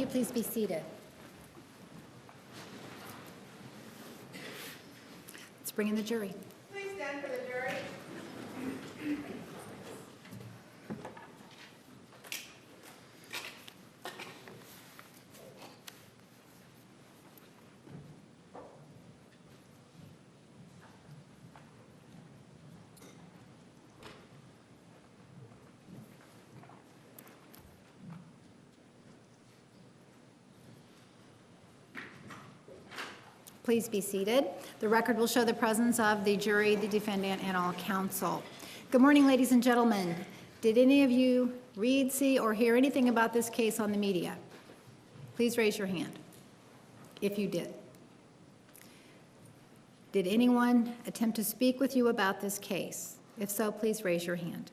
please be seated. Let's bring in the jury. Please stand for the jury. Please be seated. The record will show the presence of the jury, the defendant, and all counsel. Good morning, ladies and gentlemen. Did any of you read, see, or hear anything about this case on the media? Please raise your hand if you did. Did anyone attempt to speak with you about this case? If so, please raise your hand.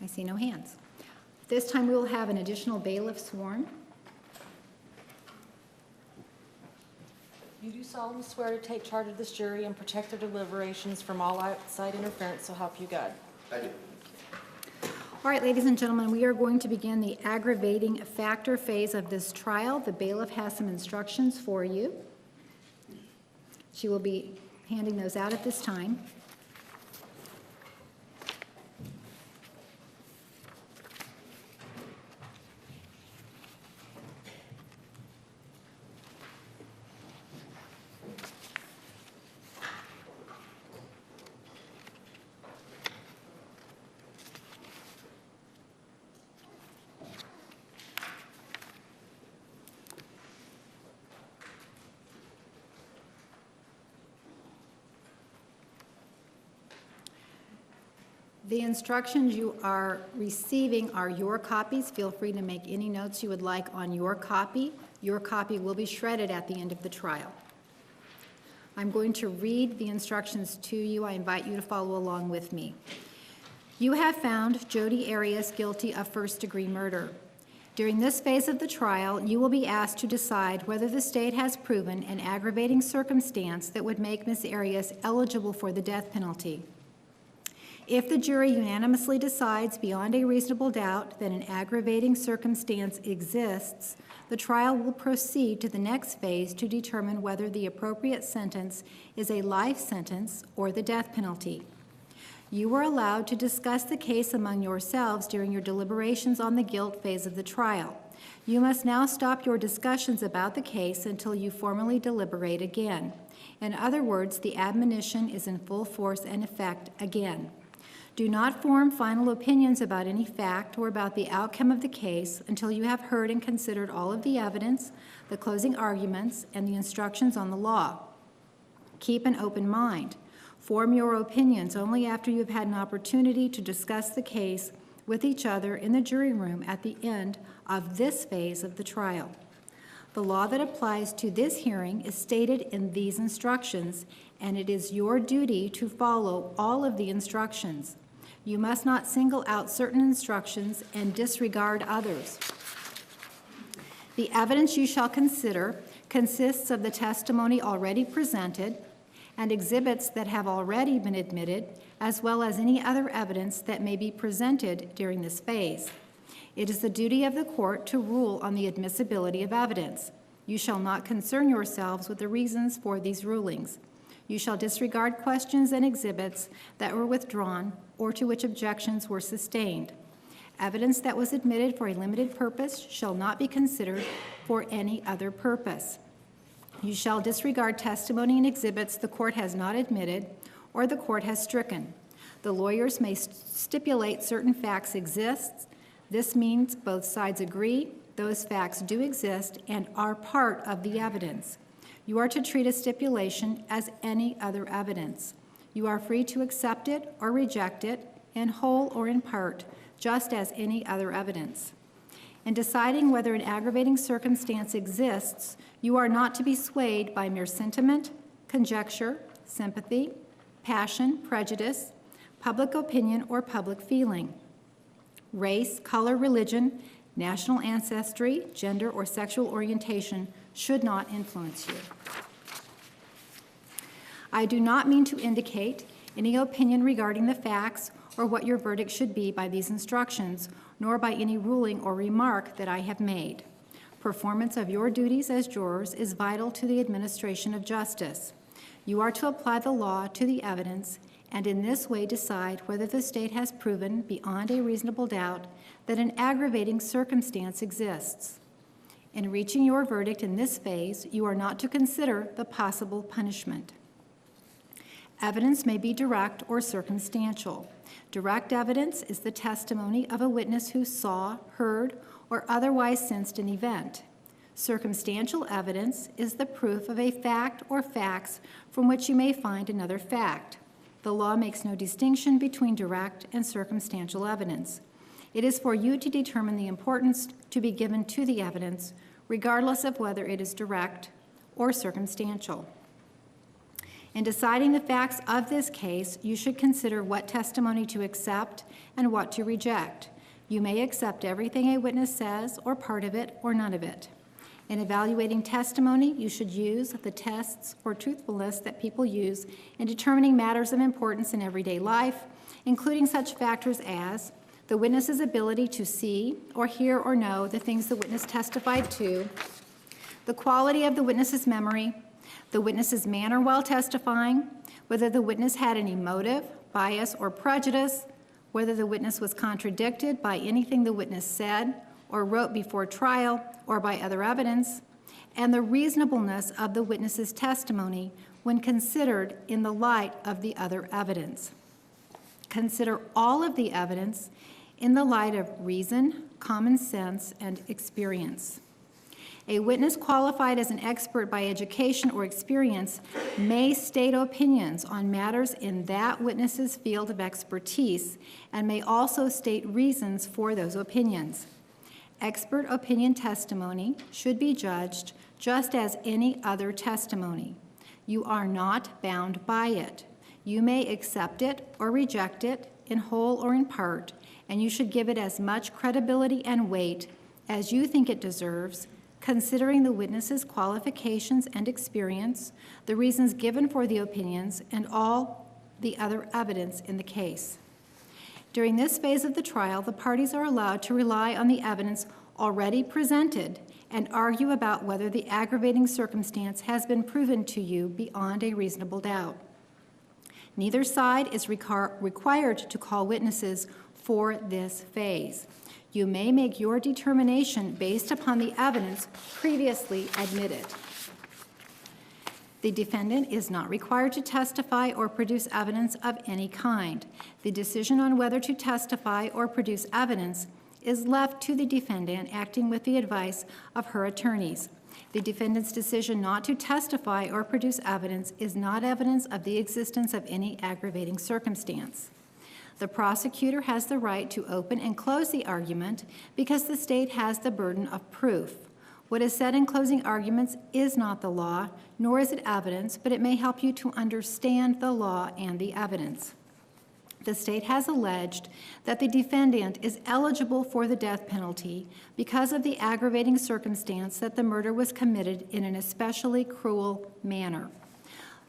I see no hands. This time we will have an additional bailiff sworn. You do solemnly swear to take charge of this jury and protect their deliberations from all outside interference, so help you God. I do. All right, ladies and gentlemen, we are going to begin the aggravating factor phase of this trial. The bailiff has some instructions for you. She will be handing those out at this time. The instructions you are receiving are your copies. Feel free to make any notes you would like on your copy. Your copy will be shredded at the end of the trial. I'm going to read the instructions to you. I invite you to follow along with me. You have found Jodi Arias guilty of first-degree murder. During this phase of the trial, you will be asked to decide whether the state has proven an aggravating circumstance that would make Ms. Arias eligible for the death penalty. If the jury unanimously decides beyond a reasonable doubt that an aggravating circumstance exists, the trial will proceed to the next phase to determine whether the appropriate sentence is a life sentence or the death penalty. You are allowed to discuss the case among yourselves during your deliberations on the guilt phase of the trial. You must now stop your discussions about the case until you formally deliberate again. In other words, the admonition is in full force and effect again. Do not form final opinions about any fact or about the outcome of the case until you have heard and considered all of the evidence, the closing arguments, and the instructions on the law. Keep an open mind. Form your opinions only after you have had an opportunity to discuss the case with each other in the jury room at the end of this phase of the trial. The law that applies to this hearing is stated in these instructions, and it is your duty to follow all of the instructions. You must not single out certain instructions and disregard others. The evidence you shall consider consists of the testimony already presented and exhibits that have already been admitted, as well as any other evidence that may be presented during this phase. It is the duty of the court to rule on the admissibility of evidence. You shall not concern yourselves with the reasons for these rulings. You shall disregard questions and exhibits that were withdrawn or to which objections were sustained. Evidence that was admitted for a limited purpose shall not be considered for any other purpose. You shall disregard testimony and exhibits the court has not admitted or the court has stricken. The lawyers may stipulate certain facts exist. This means both sides agree those facts do exist and are part of the evidence. You are to treat a stipulation as any other evidence. You are free to accept it or reject it, in whole or in part, just as any other evidence. In deciding whether an aggravating circumstance exists, you are not to be swayed by mere sentiment, conjecture, sympathy, passion, prejudice, public opinion, or public feeling. Race, color, religion, national ancestry, gender, or sexual orientation should not influence you. I do not mean to indicate any opinion regarding the facts or what your verdict should be by these instructions, nor by any ruling or remark that I have made. Performance of your duties as jurors is vital to the administration of justice. You are to apply the law to the evidence and in this way decide whether the state has proven beyond a reasonable doubt that an aggravating circumstance exists. In reaching your verdict in this phase, you are not to consider the possible punishment. Evidence may be direct or circumstantial. Direct evidence is the testimony of a witness who saw, heard, or otherwise sensed an event. Circumstantial evidence is the proof of a fact or facts from which you may find another fact. The law makes no distinction between direct and circumstantial evidence. It is for you to determine the importance to be given to the evidence, regardless of whether it is direct or circumstantial. In deciding the facts of this case, you should consider what testimony to accept and what to reject. You may accept everything a witness says, or part of it, or none of it. In evaluating testimony, you should use the tests for truthfulness that people use in determining matters of importance in everyday life, including such factors as the witness's ability to see or hear or know the things the witness testified to, the quality of the witness's memory, the witness's manner while testifying, whether the witness had any motive, bias, or prejudice, whether the witness was contradicted by anything the witness said or wrote before trial or by other evidence, and the reasonableness of the witness's testimony when considered in the light of the other evidence. Consider all of the evidence in the light of reason, common sense, and experience. A witness qualified as an expert by education or experience may state opinions on matters in that witness's field of expertise and may also state reasons for those opinions. Expert opinion testimony should be judged just as any other testimony. You are not bound by it. You may accept it or reject it in whole or in part, and you should give it as much credibility and weight as you think it deserves, considering the witness's qualifications and experience, the reasons given for the opinions, and all the other evidence in the case. During this phase of the trial, the parties are allowed to rely on the evidence already presented and argue about whether the aggravating circumstance has been proven to you beyond a reasonable doubt. Neither side is required to call witnesses for this phase. You may make your determination based upon the evidence previously admitted. The defendant is not required to testify or produce evidence of any kind. The decision on whether to testify or produce evidence is left to the defendant acting with the advice of her attorneys. The defendant's decision not to testify or produce evidence is not evidence of the existence of any aggravating circumstance. The prosecutor has the right to open and close the argument because the state has the burden of proof. What is said in closing arguments is not the law, nor is it evidence, but it may help you to understand the law and the evidence. The state has alleged that the defendant is eligible for the death penalty because of the aggravating circumstance that the murder was committed in an especially cruel manner.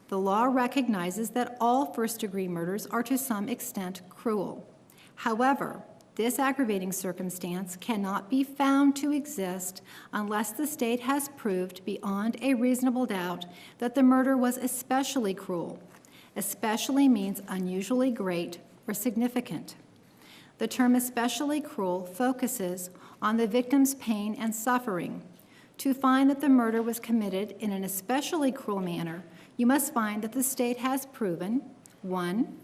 The law recognizes that all first-degree murders are to some extent cruel. However, this aggravating circumstance cannot be found to exist unless the state has proved beyond a reasonable doubt that the murder was especially cruel. Especially means unusually great or significant. The term especially cruel focuses on the victim's pain and suffering. To find that the murder was committed in an especially cruel manner, you must find that the state has proven, 1,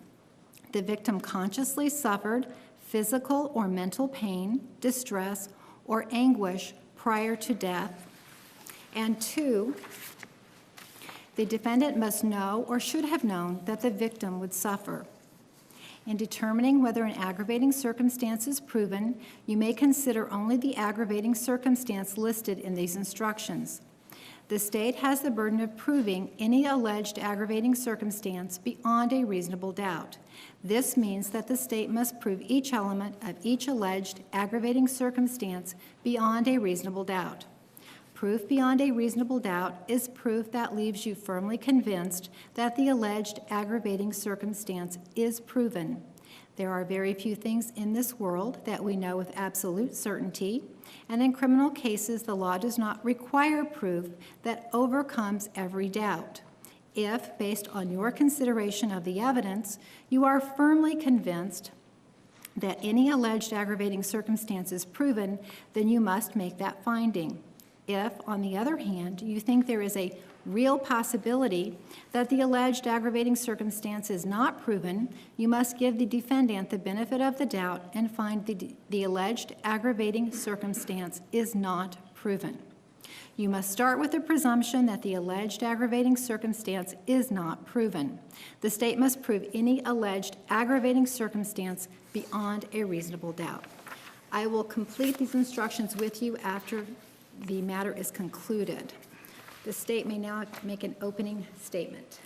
the victim consciously suffered physical or mental pain, distress, or anguish prior to death, and 2, the defendant must know or should have known that the victim would suffer. In determining whether an aggravating circumstance is proven, you may consider only the aggravating circumstance listed in these instructions. The state has the burden of proving any alleged aggravating circumstance beyond a reasonable doubt. This means that the state must prove each element of each alleged aggravating circumstance beyond a reasonable doubt. Proof beyond a reasonable doubt is proof that leaves you firmly convinced that the alleged aggravating circumstance is proven. There are very few things in this world that we know with absolute certainty, and in criminal cases, the law does not require proof that overcomes every doubt. If, based on your consideration of the evidence, you are firmly convinced that any alleged aggravating circumstance is proven, then you must make that finding. If, on the other hand, you think there is a real possibility that the alleged aggravating circumstance is not proven, you must give the defendant the benefit of the doubt and find the alleged aggravating circumstance is not proven. You must start with the presumption that the alleged aggravating circumstance is not proven. The state must prove any alleged aggravating circumstance beyond a reasonable doubt. I will complete these instructions with you after the matter is concluded. The state may now make an opening statement.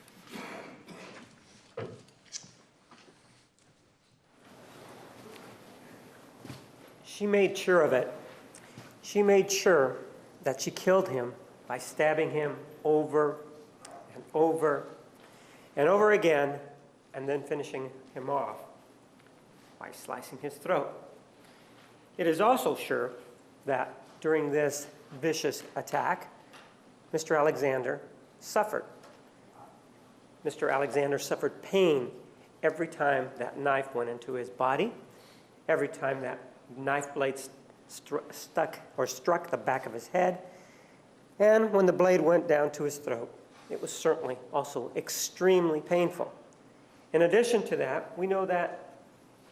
She made sure of it. She made sure that she killed him by stabbing him over and over and over again, and then finishing him off by slicing his throat. It is also sure that during this vicious attack, Mr. Alexander suffered. Mr. Alexander suffered pain every time that knife went into his body, every time that knife blade struck the back of his head, and when the blade went down to his throat. It was certainly also extremely painful. In addition to that, we know that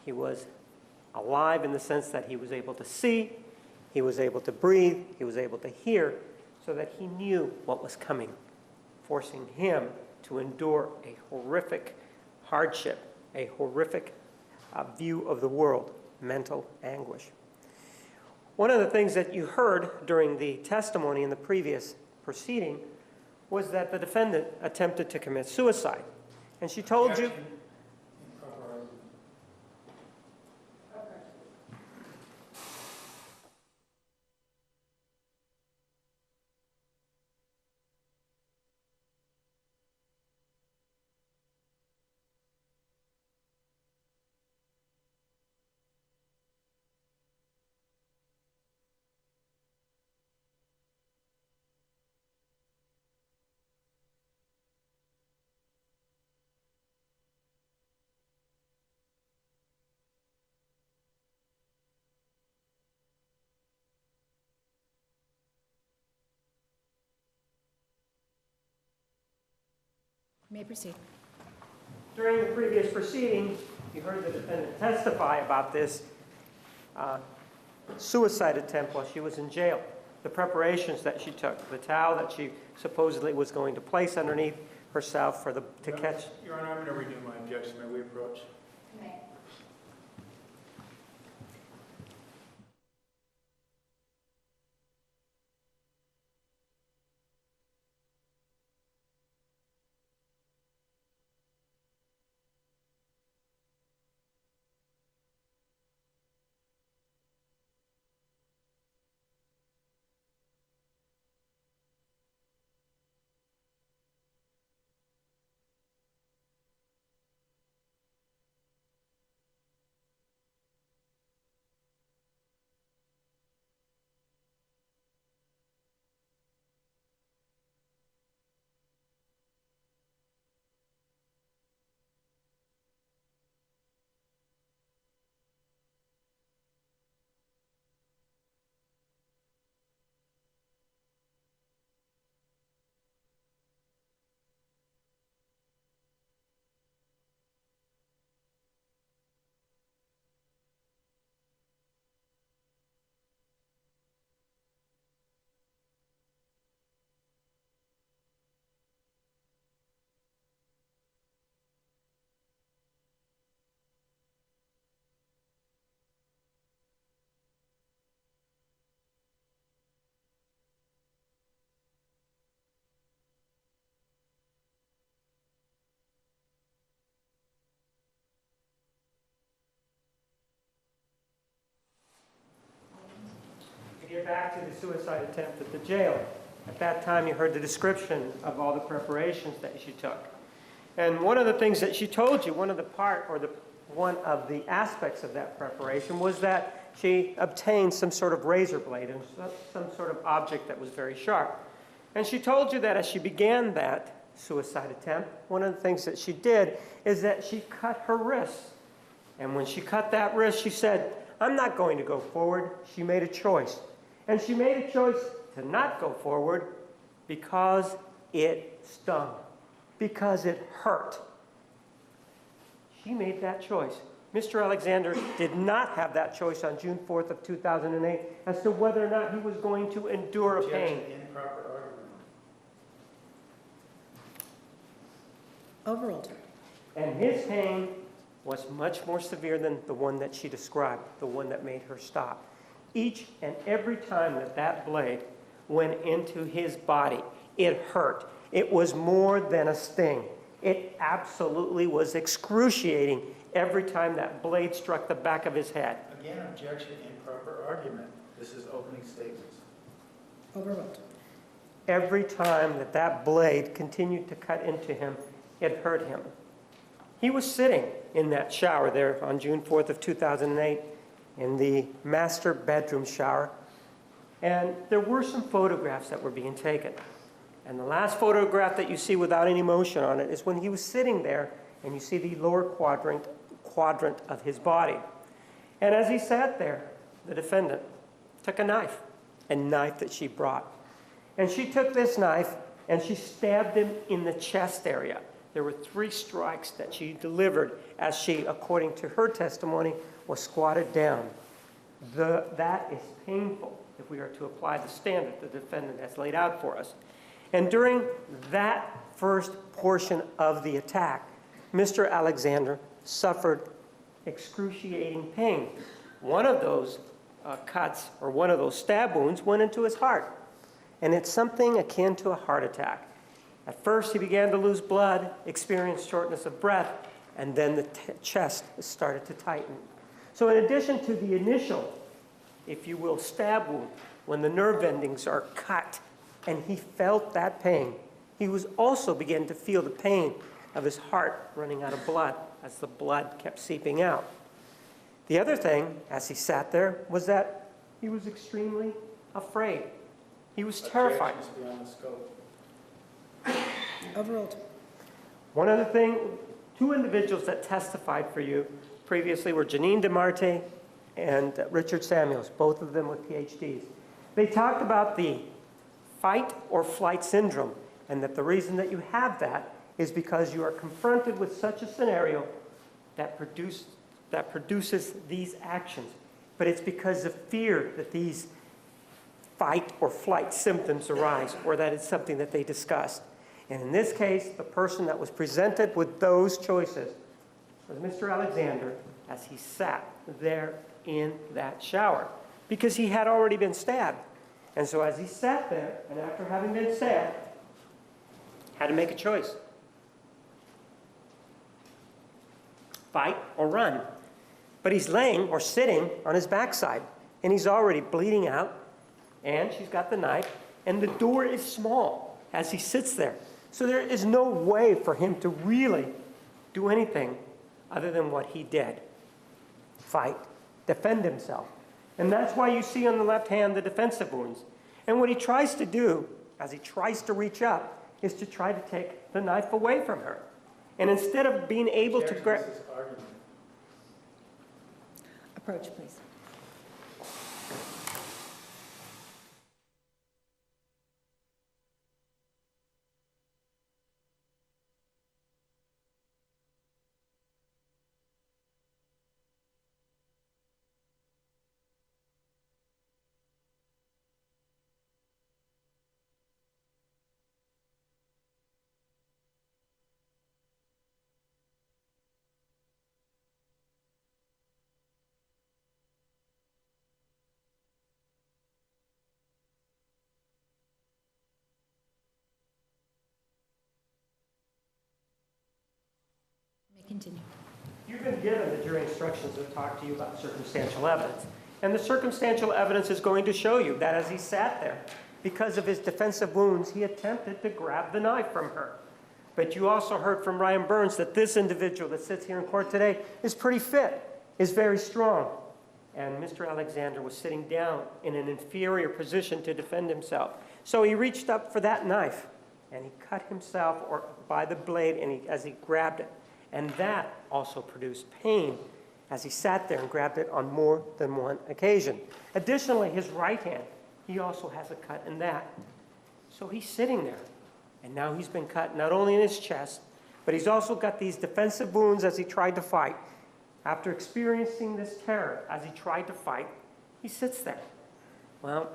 he was alive in the sense that he was able to see, he was able to breathe, he was able to hear, so that he knew what was coming, forcing him to endure a horrific hardship, a horrific view of the world, mental anguish. One of the things that you heard during the testimony in the previous proceeding was that the defendant attempted to commit suicide. And she told you... You may proceed. During the previous proceeding, you heard the defendant testify about this suicide attempt while she was in jail. The preparations that she took, the towel that she supposedly was going to place underneath herself to catch... Your Honor, I'm going to redo my objection. May we approach? to the suicide attempt at the jail. At that time, you heard the description of all the preparations that she took. And one of the things that she told you, one of the aspects of that preparation was that she obtained some sort of razor blade and some sort of object that was very sharp. And she told you that as she began that suicide attempt, one of the things that she did is that she cut her wrists. And when she cut that wrist, she said, "I'm not going to go forward." She made a choice. And she made a choice to not go forward because it stung, because it hurt. She made that choice. Mr. Alexander did not have that choice on June 4th of 2008 as to whether or not he was going to endure a pain. Objection, improper argument. Overruled. And his pain was much more severe than the one that she described, the one that made her stop. Each and every time that that blade went into his body, it hurt. It was more than a sting. It absolutely was excruciating every time that blade struck the back of his head. Again, objection, improper argument. This is opening statements. Overruled. Every time that that blade continued to cut into him, it hurt him. He was sitting in that shower there on June 4th of 2008 in the master bedroom shower, and there were some photographs that were being taken. And the last photograph that you see without any motion on it is when he was sitting there, and you see the lower quadrant of his body. And as he sat there, the defendant took a knife that she brought. And she took this knife and she stabbed him in the chest area. There were 3 strikes that she delivered as she, according to her testimony, was squatted down. That is painful if we are to apply the standard the defendant has laid out for us. And during that first portion of the attack, Mr. Alexander suffered excruciating pain. One of those cuts, or one of those stab wounds, went into his heart. And it's something akin to a heart attack. At first, he began to lose blood, experienced shortness of breath, and then the chest started to tighten. So in addition to the initial, if you will, stab wound, when the nerve endings are cut, and he felt that pain, he was also beginning to feel the pain of his heart running out of blood as the blood kept seeping out. The other thing, as he sat there, was that he was extremely afraid. He was terrified. Objection is beyond the scope. Overruled. One other thing, 2 individuals that testified for you previously were Janine DeMarte and Richard Samuels, both of them with PhDs. They talked about the fight or flight syndrome, and that the reason that you have that is because you are confronted with such a scenario that produces these actions. But it's because of fear that these fight or flight symptoms arise, or that it's something that they discussed. And in this case, the person that was presented with those choices was Mr. Alexander as he sat there in that shower, because he had already been stabbed. And so as he sat there, and after having been stabbed, had to make a choice. Fight or run. But he's laying or sitting on his backside, and he's already bleeding out, and she's got the knife, and the door is small as he sits there. So there is no way for him to really do anything other than what he did. Fight, defend himself. And that's why you see on the left hand the defensive wounds. And what he tries to do, as he tries to reach up, is to try to take the knife away from her. And instead of being able to grab... Objection, this is argument. Approach, please. Continue. You've been given the jury instructions that talk to you about circumstantial evidence. And the circumstantial evidence is going to show you that as he sat there, because of his defensive wounds, he attempted to grab the knife from her. But you also heard from Ryan Burns that this individual that sits here in court today is pretty fit, is very strong. And Mr. Alexander was sitting down in an inferior position to defend himself. So he reached up for that knife, and he cut himself by the blade as he grabbed it. And that also produced pain as he sat there and grabbed it on more than one occasion. Additionally, his right hand, he also has a cut in that. So he's sitting there, and now he's been cut not only in his chest, but he's also got these defensive wounds as he tried to fight. After experiencing this terror as he tried to fight, he sits there. Well,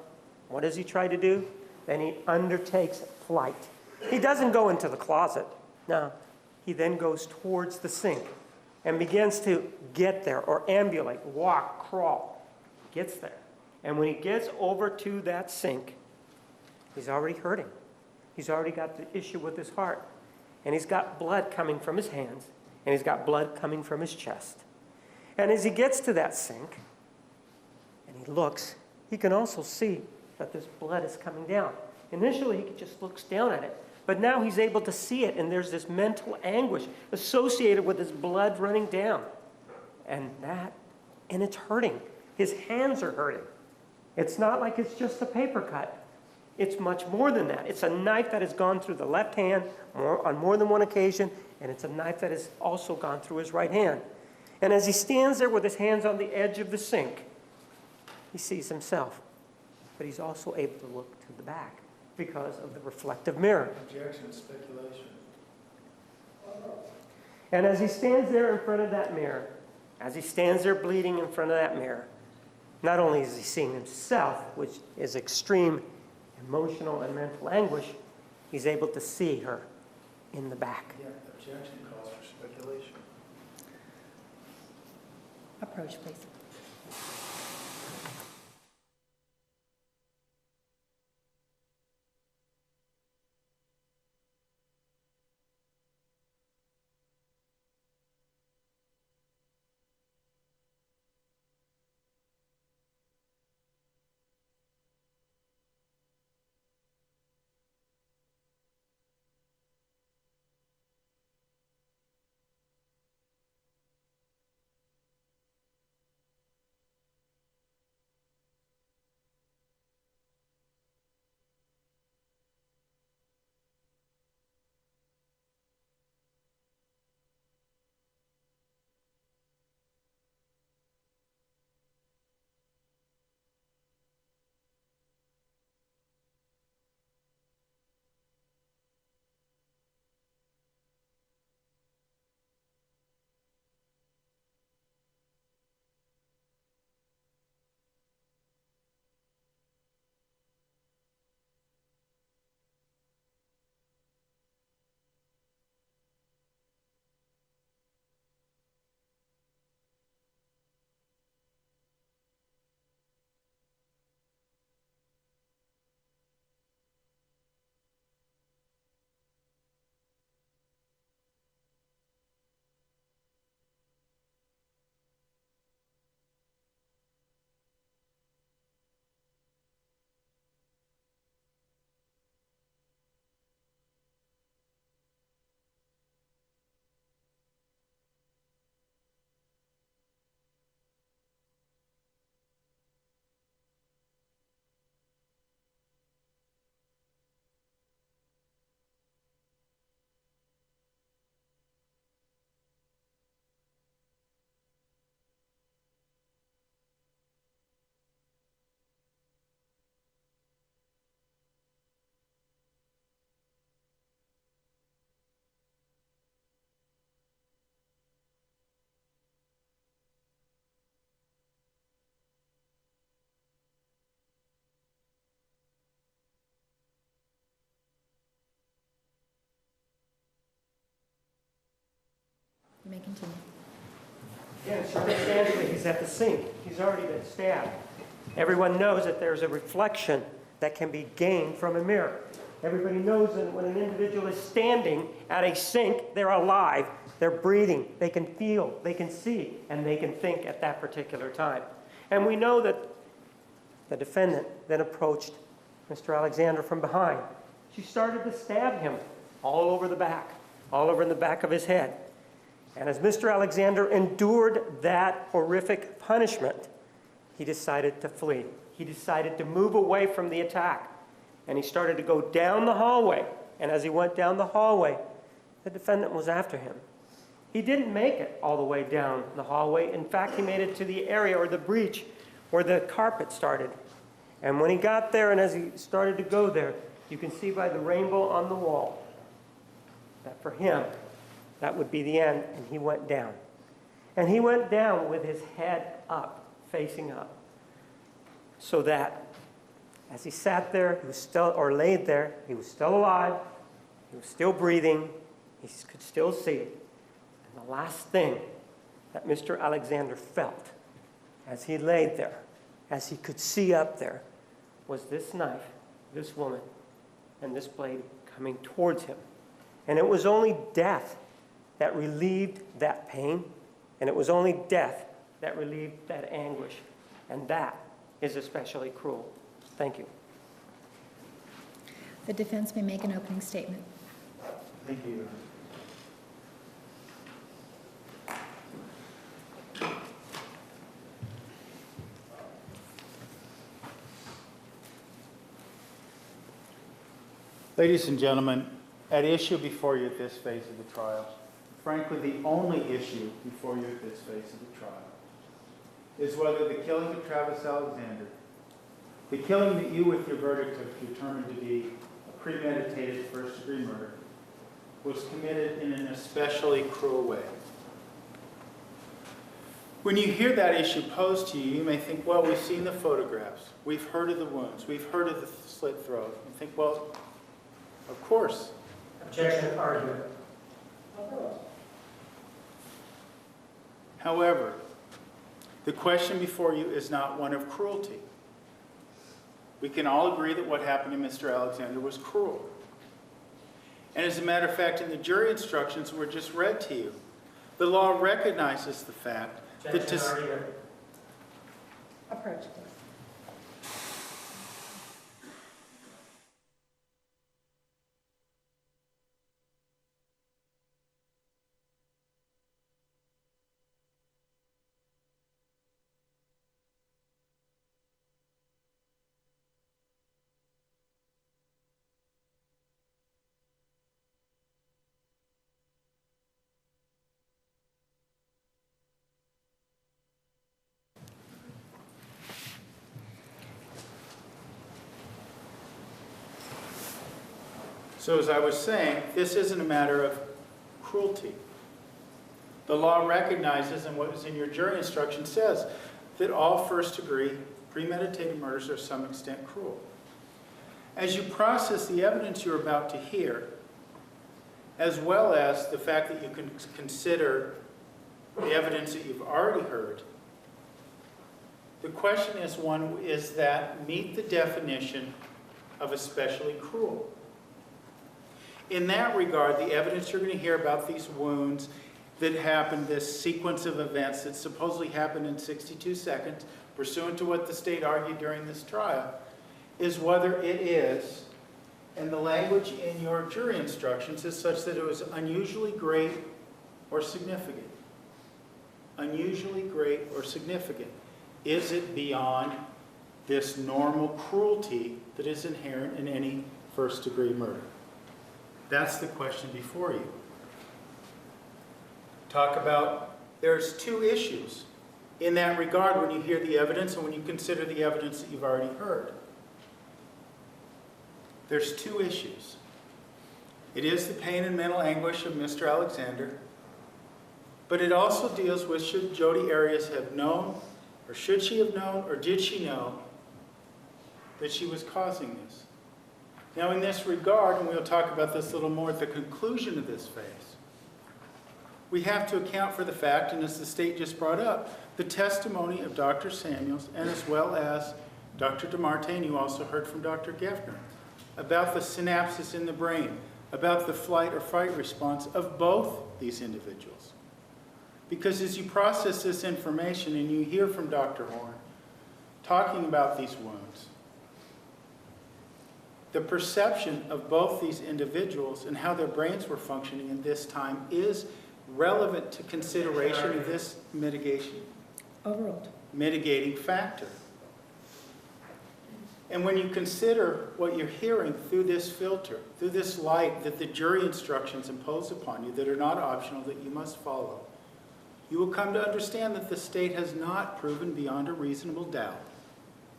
what does he try to do? Then he undertakes flight. He doesn't go into the closet. No, he then goes towards the sink and begins to get there, or ambulate, walk, crawl. Gets there. And when he gets over to that sink, he's already hurting. He's already got the issue with his heart. And he's got blood coming from his hands, and he's got blood coming from his chest. And as he gets to that sink, and he looks, he can also see that this blood is coming down. Initially, he just looks down at it. But now he's able to see it, and there's this mental anguish associated with his blood running down. And it's hurting. His hands are hurting. It's not like it's just a paper cut. It's much more than that. It's a knife that has gone through the left hand on more than one occasion, and it's a knife that has also gone through his right hand. And as he stands there with his hands on the edge of the sink, he sees himself. But he's also able to look to the back because of the reflective mirror. Objection, speculation. And as he stands there in front of that mirror, as he stands there bleeding in front of that mirror, not only is he seeing himself, which is extreme emotional and mental anguish, he's able to see her in the back. Yeah, objection calls for speculation. Approach, please. You may continue. Again, circumstantially, he's at the sink. He's already been stabbed. Everyone knows that there's a reflection that can be gained from a mirror. Everybody knows that when an individual is standing at a sink, they're alive, they're breathing, they can feel, they can see, and they can think at that particular time. And we know that the defendant then approached Mr. Alexander from behind. She started to stab him all over the back, all over in the back of his head. And as Mr. Alexander endured that horrific punishment, he decided to flee. He decided to move away from the attack. And he started to go down the hallway. And as he went down the hallway, the defendant was after him. He didn't make it all the way down the hallway. In fact, he made it to the area or the breach where the carpet started. And when he got there and as he started to go there, you can see by the rainbow on the wall that for him, that would be the end, and he went down. And he went down with his head up, facing up, so that as he sat there, he was still, or laid there, he was still alive, he was still breathing, he could still see. And the last thing that Mr. Alexander felt as he laid there, as he could see up there, was this knife, this woman, and this blade coming towards him. And it was only death that relieved that pain, and it was only death that relieved that anguish. And that is especially cruel. Thank you. The defense may make an opening statement. Thank you, Your Honor. Ladies and gentlemen, at issue before you at this phase of the trial, frankly, the only issue before you at this phase of the trial, is whether the killing of Travis Alexander, the killing that you with your verdict have determined to be a premeditated first-degree murder, was committed in an especially cruel way. When you hear that issue posed to you, you may think, well, we've seen the photographs, we've heard of the wounds, we've heard of the slit throat. You think, well, of course. Objection, argument. However, the question before you is not one of cruelty. We can all agree that what happened to Mr. Alexander was cruel. And as a matter of fact, in the jury instructions were just read to you, the law recognizes the fact that Objection, argument. Approach, please. So as I was saying, this isn't a matter of cruelty. The law recognizes, and what is in your jury instruction says, that all first-degree premeditated murders are to some extent cruel. As you process the evidence you're about to hear, as well as the fact that you can consider the evidence that you've already heard, the question is one, is that meet the definition of especially cruel? In that regard, the evidence you're going to hear about these wounds that happened, this sequence of events that supposedly happened in 62 seconds, pursuant to what the state argued during this trial, is whether it is, and the language in your jury instructions is such that it was unusually great or significant. Unusually great or significant. Is it beyond this normal cruelty that is inherent in any first-degree murder? That's the question before you. Talk about, there's two issues in that regard when you hear the evidence and when you consider the evidence that you've already heard. There's two issues. It is the pain and mental anguish of Mr. Alexander, but it also deals with should Jodi Arias have known, or should she have known, or did she know that she was causing this? Now in this regard, and we'll talk about this a little more at the conclusion of this phase, we have to account for the fact, and as the state just brought up, the testimony of Dr. Samuels, and as well as Dr. DeMarte, and you also heard from Dr. Geffner, about the synapses in the brain, about the flight or fight response of both these individuals. Because as you process this information and you hear from Dr. Horn, talking about these wounds, the perception of both these individuals and how their brains were functioning in this time is relevant to consideration of this mitigating factor. And when you consider what you're hearing through this filter, through this light that the jury instructions impose upon you that are not optional, that you must follow, you will come to understand that the state has not proven beyond a reasonable doubt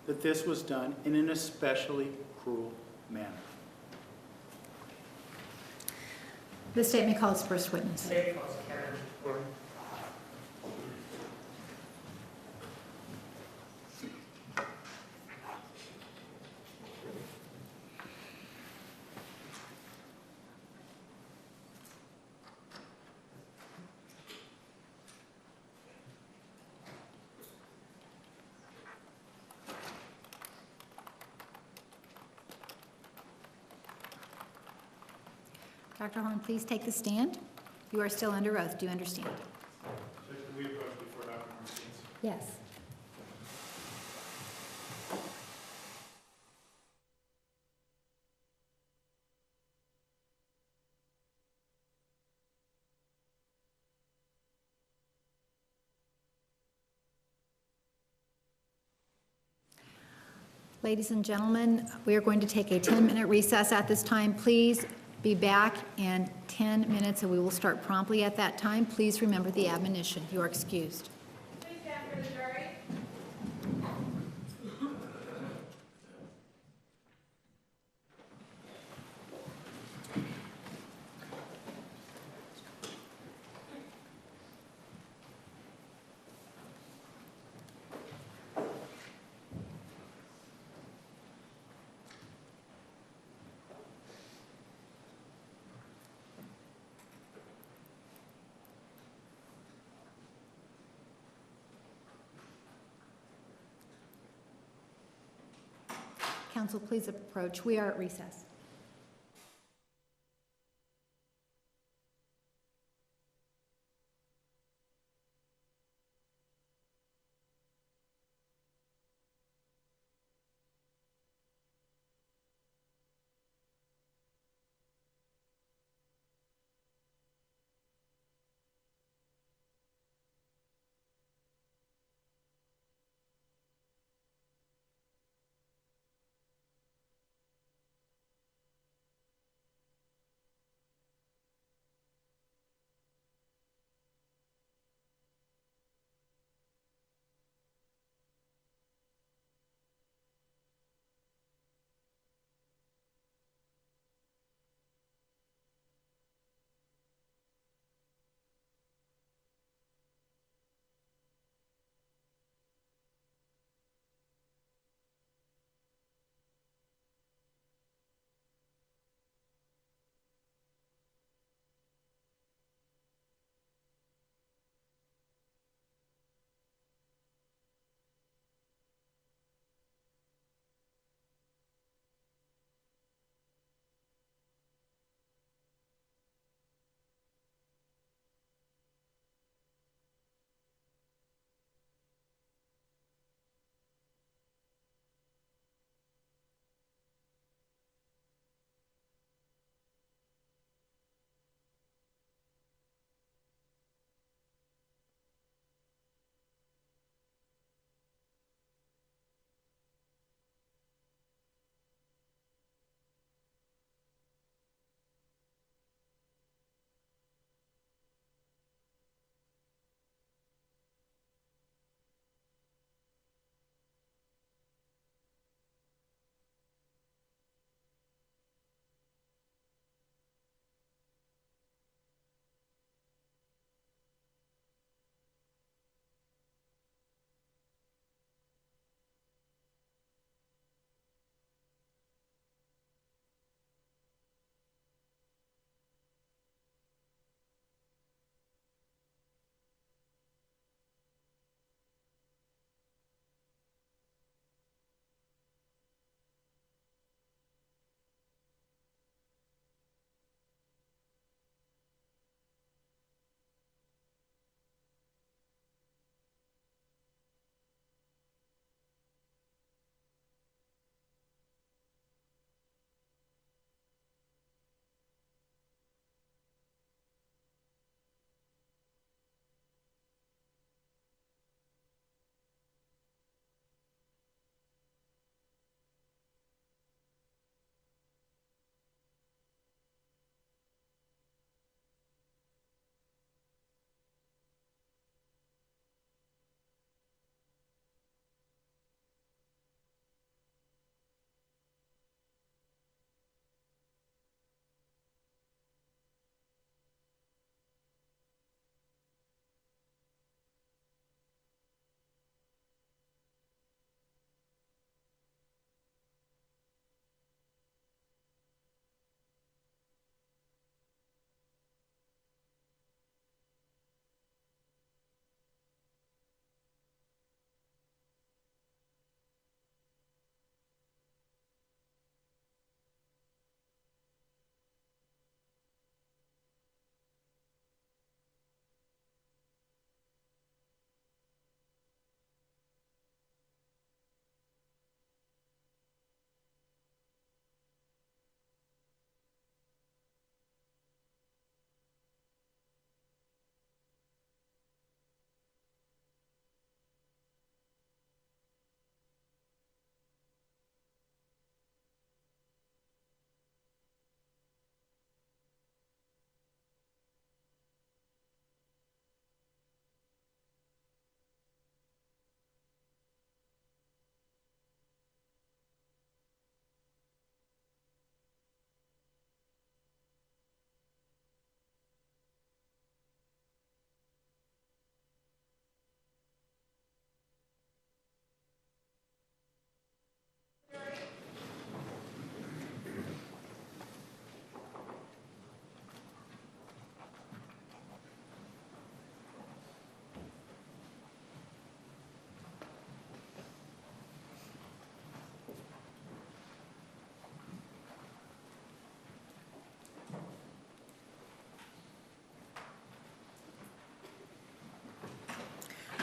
that this was done in an especially cruel manner. The state may call its first witness. Dr. Horn, please take the stand. You are still under oath. Do you understand? So can we approach before Dr. Horn speaks? Yes. Ladies and gentlemen, we are going to take a 10-minute recess at this time. Please be back in 10 minutes, and we will start promptly at that time. Please remember the admonition. You are excused. Please stand for the jury. Council, please approach. We are at recess.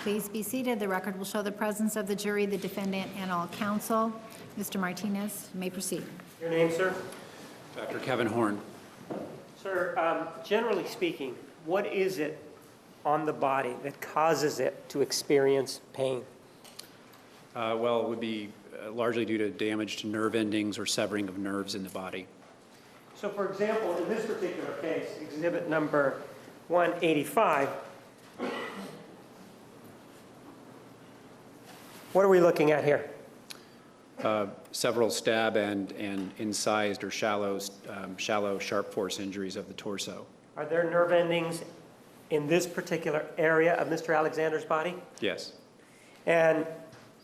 Please be seated. The record will show the presence of the jury, the defendant, and all counsel. Mr. Martinez, you may proceed. Your name, sir? Dr. Kevin Horn. Sir, generally speaking, what is it on the body that causes it to experience pain? Well, it would be largely due to damage to nerve endings or severing of nerves in the body. So, for example, in this particular case, exhibit number 185, what are we looking at here? Several stab and incised or shallow sharp force injuries of the torso. Are there nerve endings in this particular area of Mr. Alexander's body? Yes. And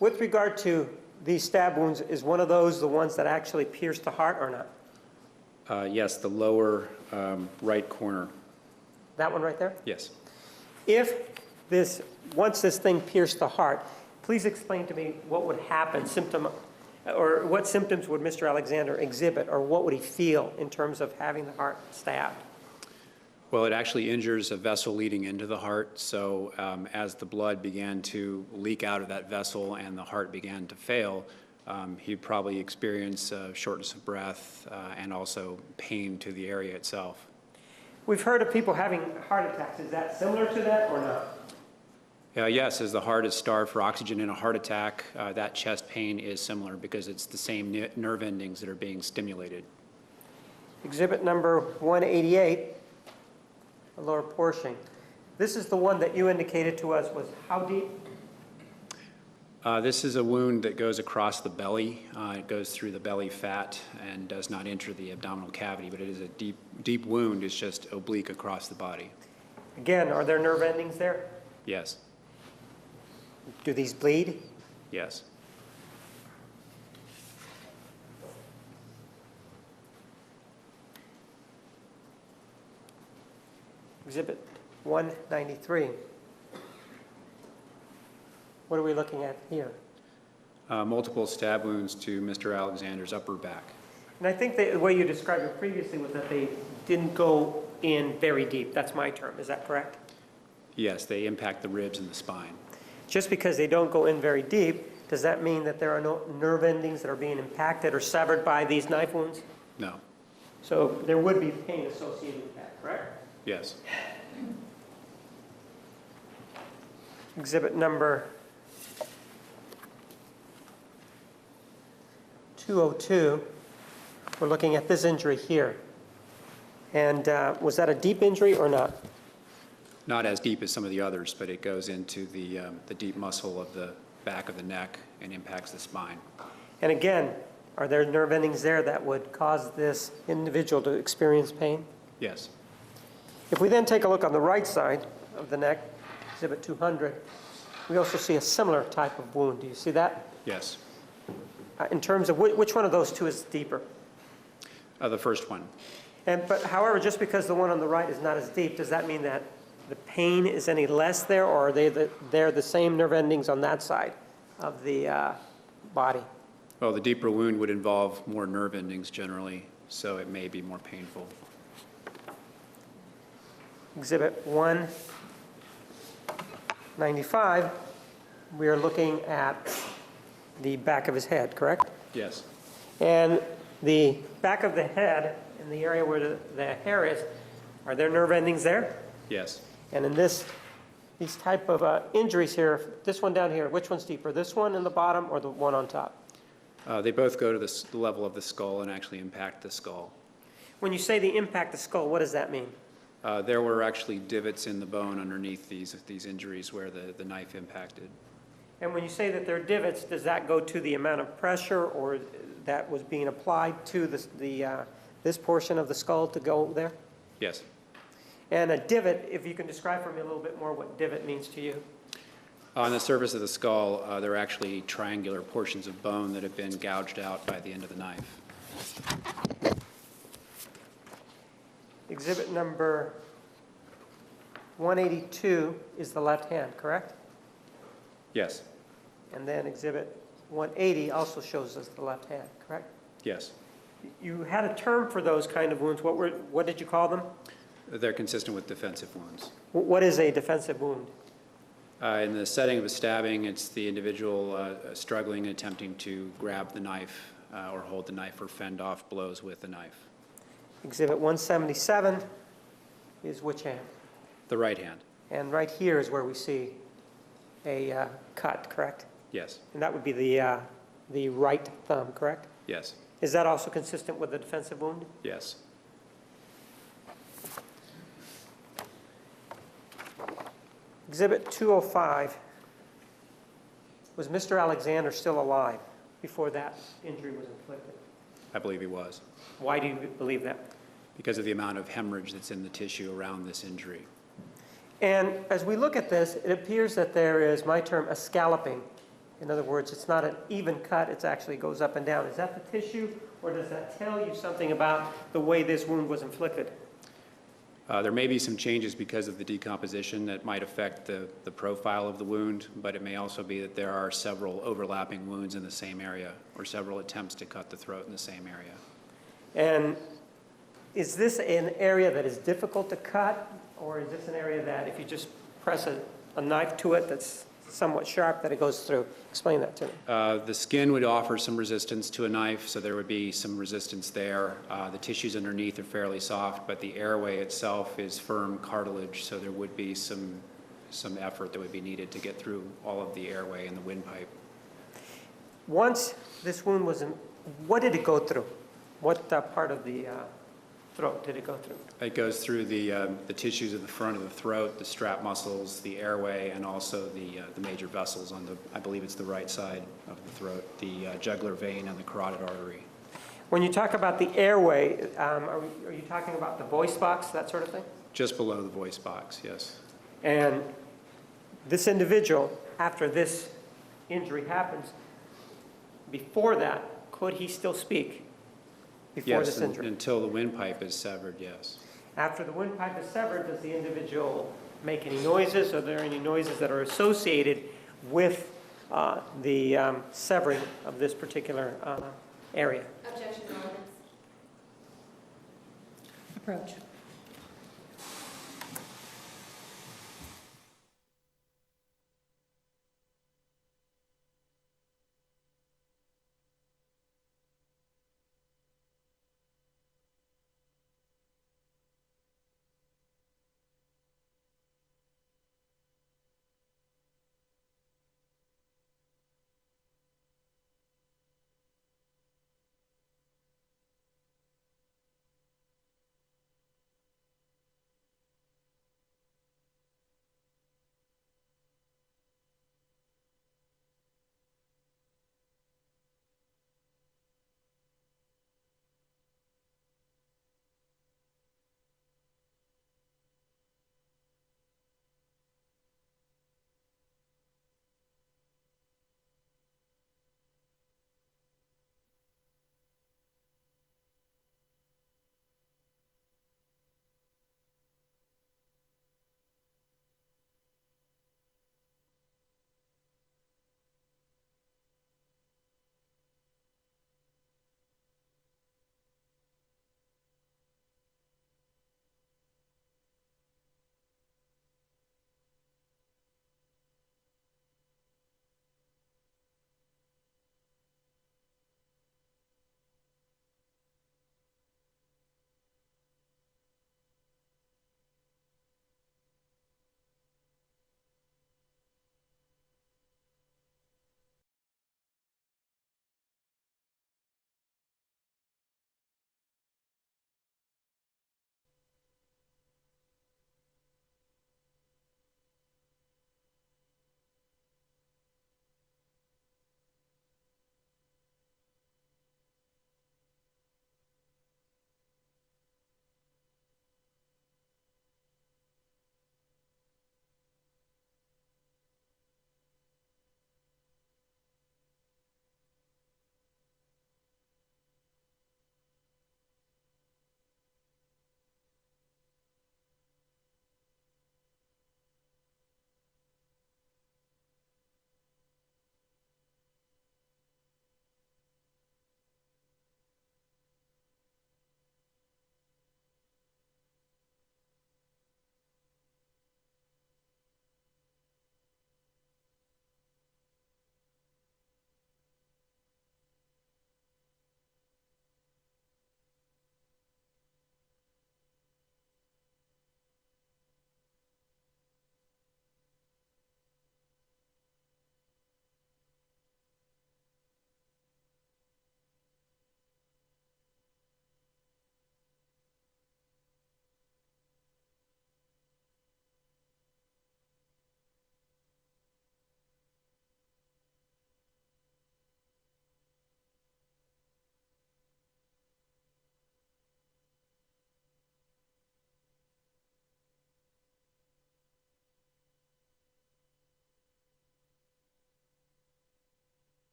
with regard to these stab wounds, is one of those the ones that actually pierce the heart or not? Yes, the lower right corner. That one right there? Yes. Once this thing pierced the heart, please explain to me what would happen, or what symptoms would Mr. Alexander exhibit, or what would he feel in terms of having the heart stabbed? Well, it actually injures a vessel leading into the heart, so as the blood began to leak out of that vessel and the heart began to fail, he'd probably experience shortness of breath and also pain to the area itself. We've heard of people having heart attacks. Is that similar to that or not? Yes, as the heart is starved for oxygen in a heart attack, that chest pain is similar because it's the same nerve endings that are being stimulated. Exhibit number 188, the lower portion. This is the one that you indicated to us was how deep? This is a wound that goes across the belly. It goes through the belly fat and does not enter the abdominal cavity, but it is a deep wound. It's just oblique across the body. Again, are there nerve endings there? Yes. Do these bleed? Yes. Exhibit 193. What are we looking at here? Multiple stab wounds to Mr. Alexander's upper back. And I think the way you described it previously was that they didn't go in very deep. That's my term. Is that correct? Yes, they impact the ribs and the spine. Just because they don't go in very deep, does that mean that there are no nerve endings that are being impacted or severed by these knife wounds? No. So there would be pain associated with that, correct? Yes. Exhibit number 202, we're looking at this injury here. And was that a deep injury or not? Not as deep as some of the others, but it goes into the deep muscle of the back of the neck and impacts the spine. And again, are there nerve endings there that would cause this individual to experience pain? Yes. If we then take a look on the right side of the neck, exhibit 200, we also see a similar type of wound. Do you see that? Yes. In terms of which one of those two is deeper? The first one. But however, just because the one on the right is not as deep, does that mean that the pain is any less there, or are they're the same nerve endings on that side of the body? Well, the deeper wound would involve more nerve endings generally, so it may be more painful. Exhibit 195, we are looking at the back of his head, correct? Yes. And the back of the head, in the area where the hair is, are there nerve endings there? Yes. And in these type of injuries here, this one down here, which one's deeper, this one in the bottom or the one on top? They both go to the level of the skull and actually impact the skull. When you say they impact the skull, what does that mean? There were actually divots in the bone underneath these injuries where the knife impacted. And when you say that they're divots, does that go to the amount of pressure or that was being applied to this portion of the skull to go there? Yes. And a divot, if you can describe for me a little bit more what divot means to you. On the surface of the skull, there are actually triangular portions of bone that have been gouged out by the end of the knife. Exhibit number 182 is the left hand, correct? Yes. And then exhibit 180 also shows us the left hand, correct? Yes. You had a term for those kind of wounds. What did you call them? They're consistent with defensive wounds. What is a defensive wound? In the setting of a stabbing, it's the individual struggling and attempting to grab the knife or hold the knife or fend off blows with the knife. Exhibit 177 is which hand? The right hand, And right here is where we see a cut, correct? yes, And that would be the right thumb, correct? yes, Is that also consistent with the defensive wound? yes. Exhibit 205, was Mr. Alexander still alive before that injury was inflicted? I believe he was, Why do you believe that? because of the amount of hemorrhage that's in the tissue around this injury. And as we look at this, it appears that there is, my term, a scalloping. In other words, it's not an even cut, it actually goes up and down. Is that the tissue, or does that tell you something about the way this wound was inflicted? There may be some changes because of the decomposition that might affect the profile of the wound, but it may also be that there are several overlapping wounds in the same area or several attempts to cut the throat in the same area. And is this an area that is difficult to cut, or is this an area that if you just press a knife to it that's somewhat sharp, that it goes through? Explain that to me. The skin would offer some resistance to a knife, so there would be some resistance there. The tissues underneath are fairly soft, but the airway itself is firm cartilage, so there would be some effort that would be needed to get through all of the airway and the windpipe. Once this wound was in, what did it go through? What part of the throat did it go through? It goes through the tissues of the front of the throat, the strap muscles, the airway, and also the major vessels on the, I believe it's the right side of the throat, the jugular vein and the carotid artery. When you talk about the airway, are you talking about the voice box, that sort of thing? Just below the voice box, yes. And this individual, after this injury happens, before that, could he still speak? Before Yes, this injury? until the windpipe is severed, yes. After the windpipe is severed, does the individual make any noises? Are there any noises that are associated with the severing of this particular area? Objection, Your Honors. Approach.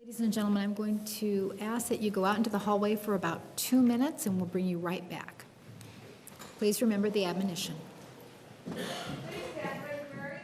Ladies and gentlemen, I'm going to ask that you go out into the hallway for about 2 minutes, and we'll bring you right back. Please remember the admonition. Please stand for the jury.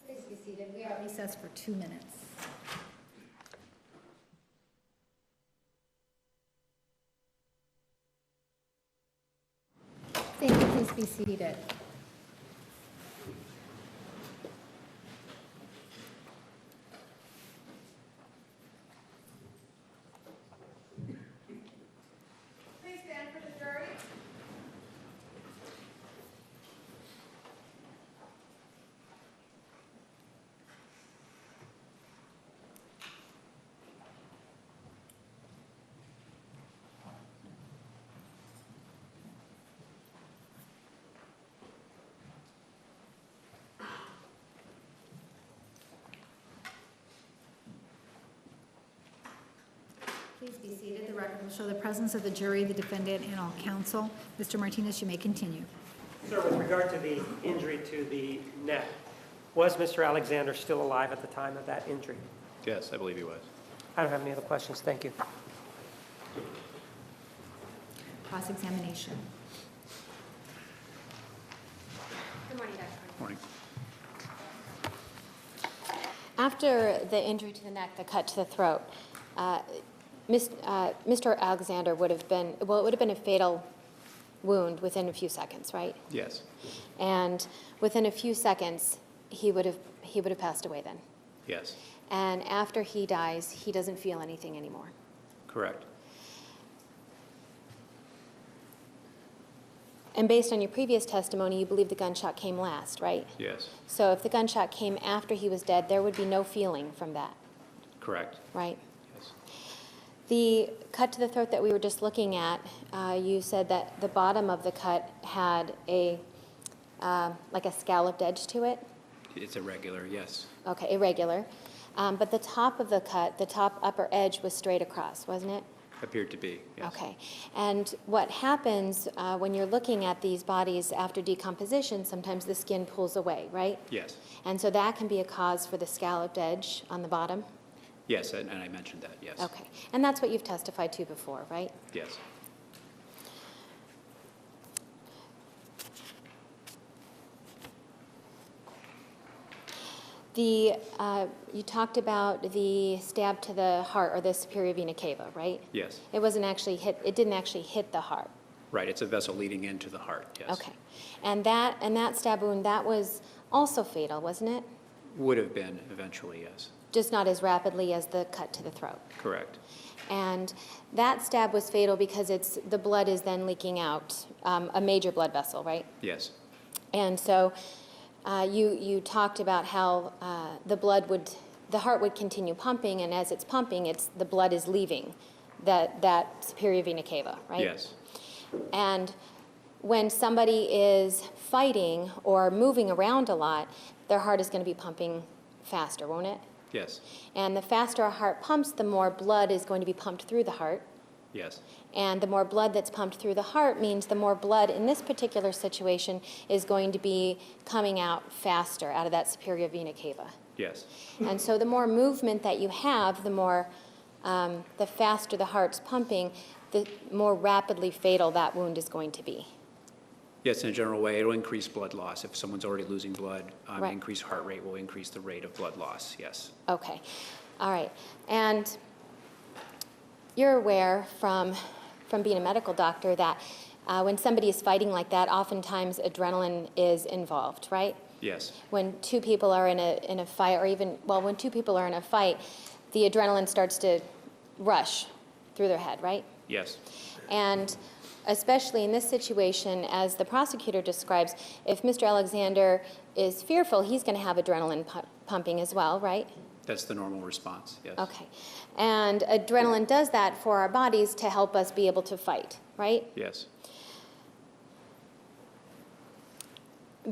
Please be seated. We are at recess for 2 minutes. Thank you. Please be seated. Please stand for the jury. Please be seated. The record will show the presence of the jury, the defendant, and all counsel. Mr. Martinez, you may continue. Sir, with regard to the injury to the neck, was Mr. Alexander still alive at the time of that injury? Yes, I believe he was. I don't have any other questions. Thank you. Cross-examination. Good morning, Dr. Carney. Morning. After the injury to the neck, the cut to the throat, Mr. Alexander would have been, well, it would have been a fatal wound within a few seconds, right? Yes, And within a few seconds, he would have passed away then. yes, And after he dies, he doesn't feel anything anymore. correct. And based on your previous testimony, you believe the gunshot came last, right? Yes, So if the gunshot came after he was dead, there would be no feeling from that, correct. right? Yes, The cut to the throat that we were just looking at, you said that the bottom of the cut had like a scalloped edge to it. it's irregular, yes. Okay, irregular. But the top of the cut, the top upper edge was straight across, wasn't it? Appeared to be, yes. Okay. And what happens when you're looking at these bodies after decomposition, sometimes the skin pulls away, right? Yes, And so that can be a cause for the scalloped edge on the bottom? yes, and I mentioned that, yes. Okay. And that's what you've testified to before, right? Yes, You talked about the stab to the heart or the superior vena cava, right? yes, It wasn't actually hit, it didn't actually hit the heart. right, it's a vessel leading into the heart, yes. Okay. And that stab wound, that was also fatal, wasn't it? Would have been eventually, yes, Just not as rapidly as the cut to the throat. correct. And that stab was fatal because the blood is then leaking out, a major blood vessel, right? Yes, And so you talked about how the heart would continue pumping, and as it's pumping, the blood is leaving that superior vena cava, right? yes, And when somebody is fighting or moving around a lot, their heart is going to be pumping faster, won't it? yes, And the faster a heart pumps, the more blood is going to be pumped through the heart. yes, And the more blood that's pumped through the heart means the more blood in this particular situation is going to be coming out faster out of that superior vena cava. yes, And so the more movement that you have, the faster the heart's pumping, the more rapidly fatal that wound is going to be. yes, in a general way, it'll increase blood loss. If someone's already losing blood, Right. increased heart rate will increase the rate of blood loss, yes. Okay, all right. And you're aware from being a medical doctor that when somebody is fighting like that, oftentimes adrenaline is involved, right? Yes, When two people are in a fight, or even, well, when two people are in a fight, the adrenaline starts to rush through their head, right? yes, And especially in this situation, as the prosecutor describes, if Mr. Alexander is fearful, he's going to have adrenaline pumping as well, right? That's the normal response, yes. Okay. And adrenaline does that for our bodies to help us be able to fight, right? Yes.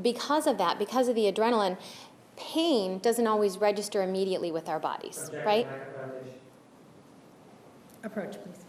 Because of that, because of the adrenaline, pain doesn't always register immediately with our bodies, right? Approach, please.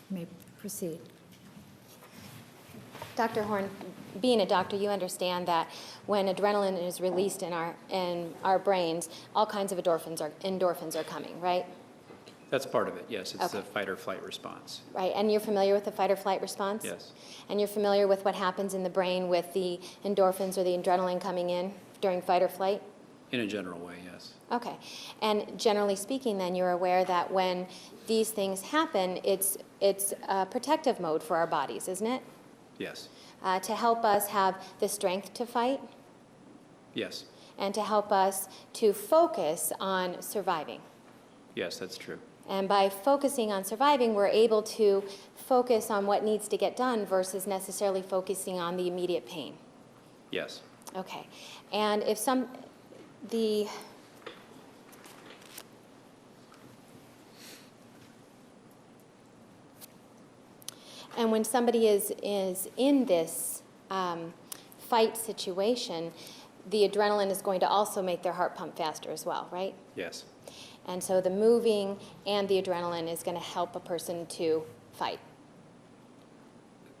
You may proceed. Dr. Horn, being a doctor, you understand that when adrenaline is released in our brains, all kinds of endorphins are coming, right? That's part of it, yes. It's the Okay. fight or flight response. Right, and you're familiar with the fight or flight response? Yes. And you're familiar with what happens in the brain with the endorphins or the adrenaline coming in during fight or flight? In a general way, yes. Okay. And generally speaking, then, you're aware that when these things happen, it's a protective mode for our bodies, isn't it? Yes. To help us have the strength to fight Yes. and to help us to focus on surviving. Yes, that's true. And by focusing on surviving, we're able to focus on what needs to get done versus necessarily focusing on the immediate pain. Yes. Okay. And if and when somebody is in this fight situation, the adrenaline is going to also make their heart pump faster as well, right? Yes. And so the moving and the adrenaline is going to help a person to fight.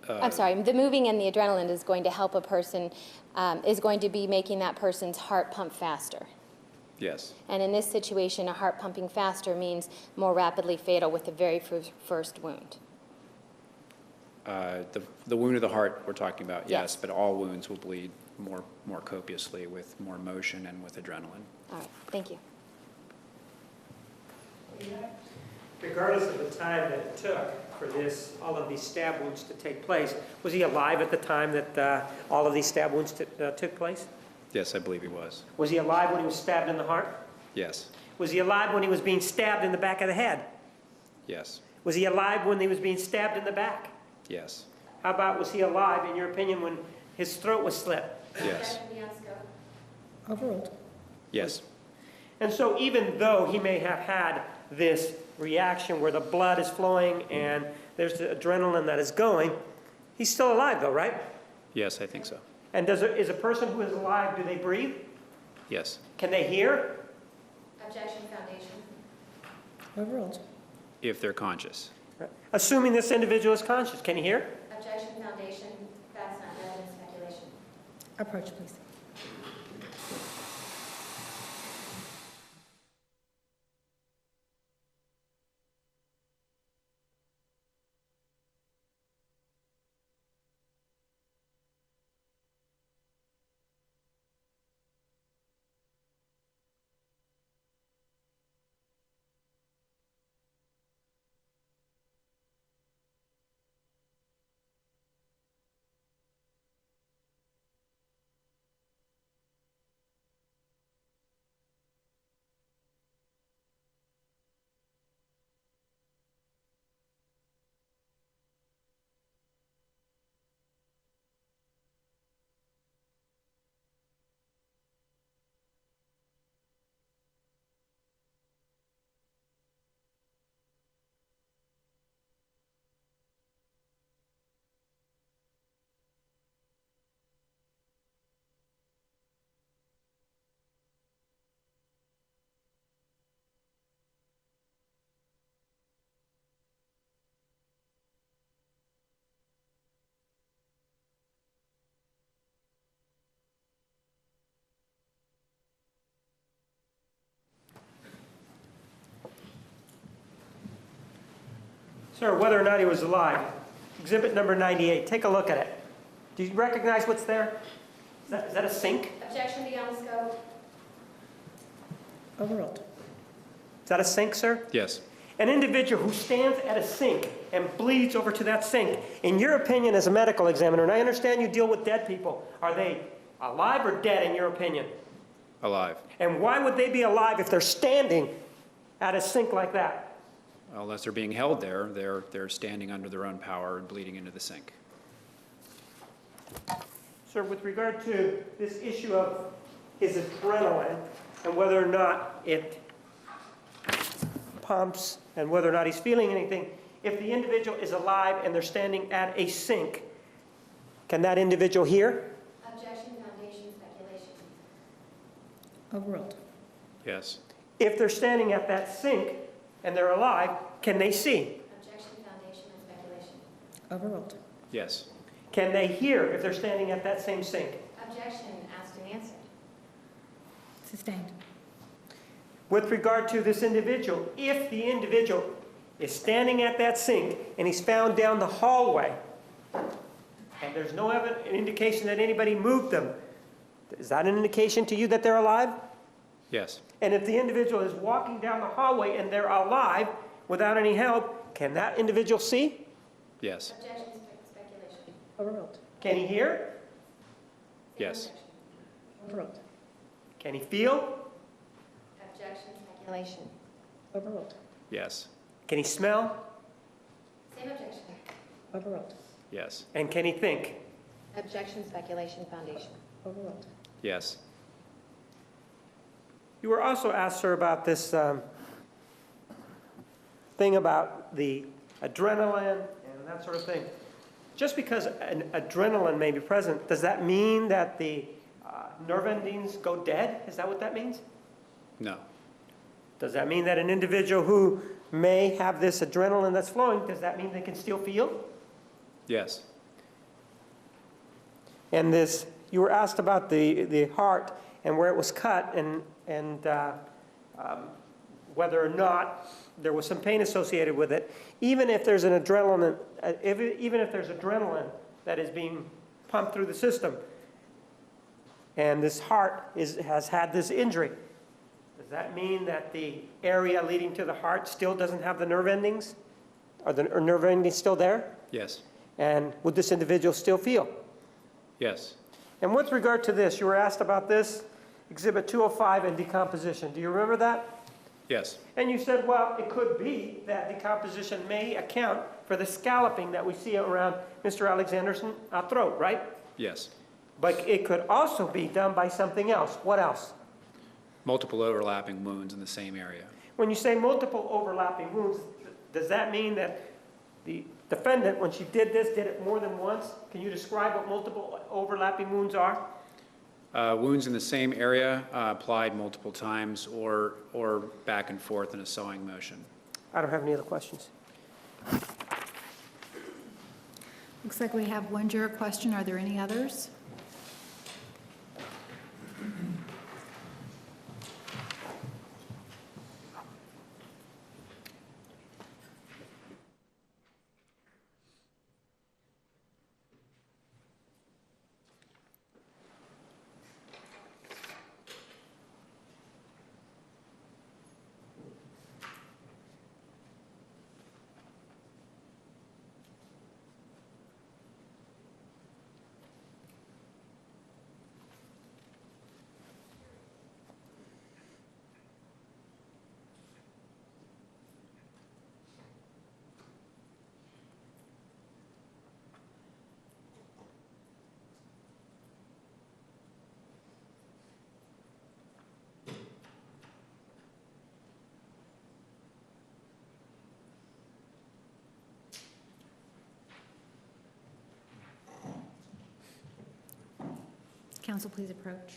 I'm sorry, the moving and the adrenaline is going to help a person, is going to be making that person's heart pump faster. Yes. And in this situation, a heart pumping faster means more rapidly fatal with the very first wound. The wound of the heart we're talking about, yes, Yes. but all wounds will bleed more copiously with more motion and with adrenaline. All right, thank you. Regardless of the time that it took for all of these stab wounds to take place, was he alive at the time that all of these stab wounds took place? Yes, I believe he was. Was he alive when he was stabbed in the heart? Yes. Was he alive when he was being stabbed in the back of the head? Yes. Was he alive when he was being stabbed in the back? Yes. How about, was he alive, in your opinion, when his throat was slit? Yes. Overruled. Yes. And so even though he may have had this reaction where the blood is flowing and there's the adrenaline that is going, he's still alive though, right? Yes, I think so. And is a person who is alive, do they breathe? Yes. Can they hear? Objection, Foundation. Overruled. If they're conscious. Assuming this individual is conscious, can he hear? Objection, Foundation. That's not evidence, speculation. Approach, please. Sir, whether or not he was alive. Exhibit number 98, take a look at it. Do you recognize what's there? Is that a sink? Objection beyond scope. Overruled. Is that a sink, sir? Yes. An individual who stands at a sink and bleeds over to that sink, in your opinion as a medical examiner, and I understand you deal with dead people, are they alive or dead in your opinion? Alive. And why would they be alive if they're standing at a sink like that? Unless they're being held there, they're standing under their own power and bleeding into the sink. Sir, with regard to this issue of his adrenaline and whether or not it pumps and whether or not he's feeling anything, if the individual is alive and they're standing at a sink, can that individual hear? Objection, foundation, speculation. Overruled. Yes. If they're standing at that sink and they're alive, can they see? Objection, foundation, and speculation. Overruled. Yes. Can they hear if they're standing at that same sink? Objection, asked and answered. Sustained. With regard to this individual, if the individual is standing at that sink and he's found down the hallway and there's no indication that anybody moved them, is that an indication to you that they're alive? Yes. And if the individual is walking down the hallway and they're alive without any help, can that individual see? Yes. Objection, speculation. Overruled. Can he hear? Yes. Overruled. Can he feel? Objection, speculation. Overruled. Yes. Can he smell? Same objection. Overruled. Yes. And can he think? Objection, speculation, foundation. Overruled. Yes. You were also asked, sir, about this thing about the adrenaline and that sort of thing. Just because an adrenaline may be present, does that mean that the nerve endings go dead? Is that what that means? No. Does that mean that an individual who may have this adrenaline that's flowing, does that mean they can still feel? Yes. And this, you were asked about the heart and where it was cut and whether or not there was some pain associated with it. Even if there's an adrenaline, even if there's adrenaline that is being pumped through the system, and this heart has had this injury, does that mean that the area leading to the heart still doesn't have the nerve endings? Are the nerve endings still there? Yes. And would this individual still feel? Yes. And with regard to this, you were asked about this, Exhibit 205 and decomposition. Do you remember that? Yes. And you said, well, it could be that decomposition may account for the scalloping that we see around Mr. Alexander's throat, right? Yes. But it could also be done by something else. What else? Multiple overlapping wounds in the same area. When you say multiple overlapping wounds, does that mean that the defendant, when she did this, did it more than once? Can you describe what multiple overlapping wounds are? Wounds in the same area applied multiple times or back and forth in a sawing motion. I don't have any other questions. Looks like we have one juror question. Are there any others? Counsel, please approach.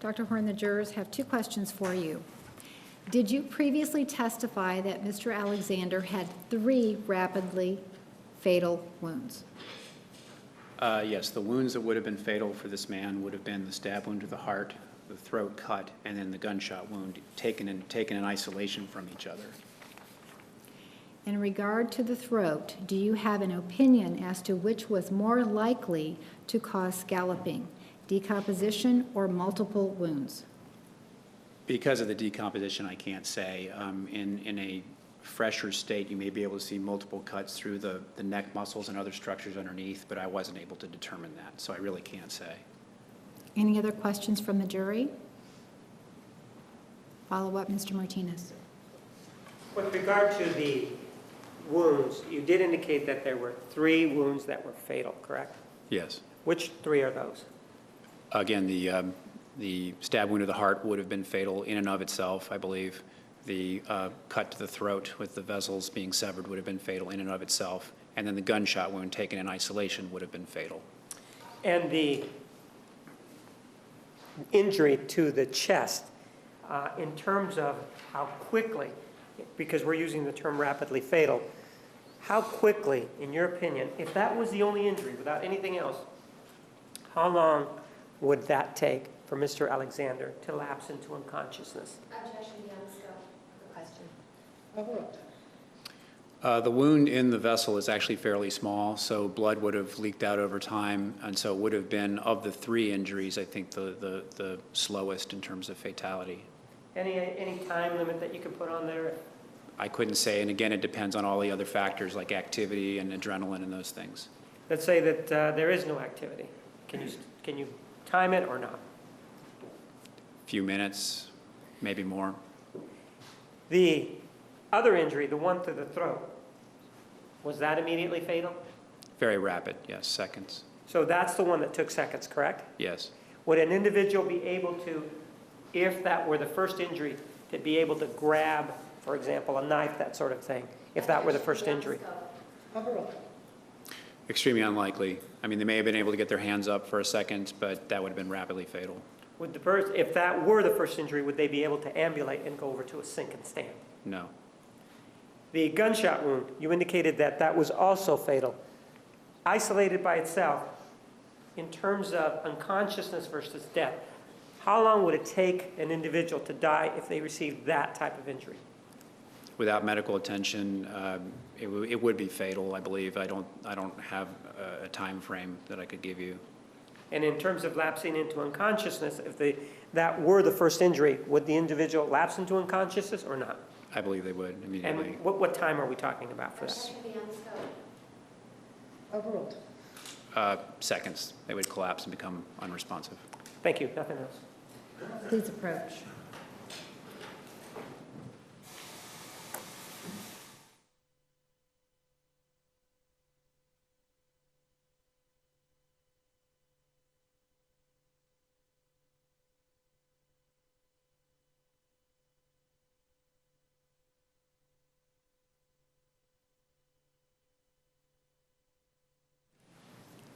Dr. Horn, the jurors have 2 questions for you. Did you previously testify that Mr. Alexander had 3 rapidly fatal wounds? Yes, the wounds that would have been fatal for this man would have been the stab wound to the heart, the throat cut, and then the gunshot wound taken in isolation from each other. In regard to the throat, do you have an opinion as to which was more likely to cause scalloping, decomposition, or multiple wounds? Because of the decomposition, I can't say. In a fresher state, you may be able to see multiple cuts through the neck muscles and other structures underneath, but I wasn't able to determine that, so I really can't say. Any other questions from the jury? Follow up, Mr. Martinez. With regard to the wounds, you did indicate that there were 3 wounds that were fatal, correct? Yes. Which 3 are those? Again, the stab wound to the heart would have been fatal in and of itself, I believe. The cut to the throat with the vessels being severed would have been fatal in and of itself. And then the gunshot wound taken in isolation would have been fatal. And the injury to the chest, in terms of how quickly, because we're using the term rapidly fatal, how quickly, in your opinion, if that was the only injury without anything else, how long would that take for Mr. Alexander to lapse into unconsciousness? Objection beyond the scope of the question. The wound in the vessel is actually fairly small, so blood would have leaked out over time, and so it would have been, of the 3 injuries, I think the slowest in terms of fatality. Any time limit that you can put on there? I couldn't say, and again, it depends on all the other factors like activity and adrenaline and those things. Let's say that there is no activity. Can you time it or not? A few minutes, maybe more. The other injury, the one to the throat, was that immediately fatal? Very rapid, yes, seconds. So that's the one that took seconds, correct? Yes. Would an individual be able to, if that were the first injury, to be able to grab, for example, a knife, that sort of thing, if that were the first injury? Extremely unlikely. I mean, they may have been able to get their hands up for a second, but that would have been rapidly fatal. Would the person, if that were the first injury, would they be able to ambulate and go over to a sink and stand? No. The gunshot wound, you indicated that that was also fatal. Isolated by itself, in terms of unconsciousness versus death, how long would it take an individual to die if they received that type of injury? Without medical attention, it would be fatal, I believe. I don't have a time frame that I could give you. And in terms of lapsing into unconsciousness, if that were the first injury, would the individual lapse into unconsciousness or not? I believe they would immediately. And what time are we talking about for that? Objection beyond the scope. Overruled. Seconds. They would collapse and become unresponsive. Thank you, nothing else. Please approach.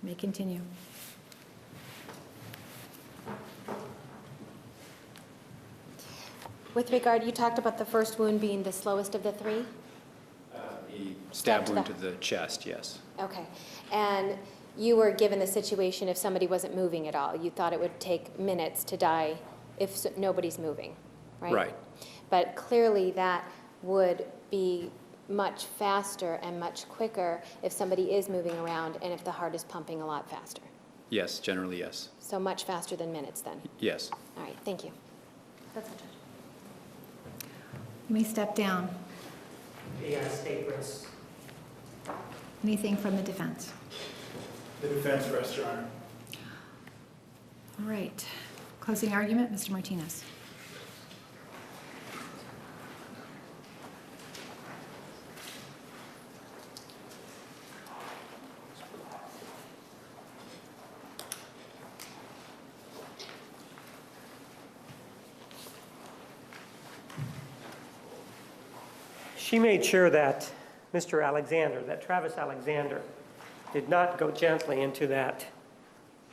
May continue. With regard, you talked about the first wound being the slowest of the 3? The Stab stab to wound the- to the chest, yes. Okay. And you were given the situation if somebody wasn't moving at all. You thought it would take minutes to die if nobody's moving, right? Right. But clearly that would be much faster and much quicker if somebody is moving around and if the heart is pumping a lot faster. Yes, generally, yes. So much faster than minutes then. Yes. All right, thank you. That's all, Judge. You may step down. The state risks. Anything from the defense? The defense rests, Your Honor. All right. Closing argument, Mr. Martinez. She made sure that Mr. Alexander, that Travis Alexander, did not go gently into that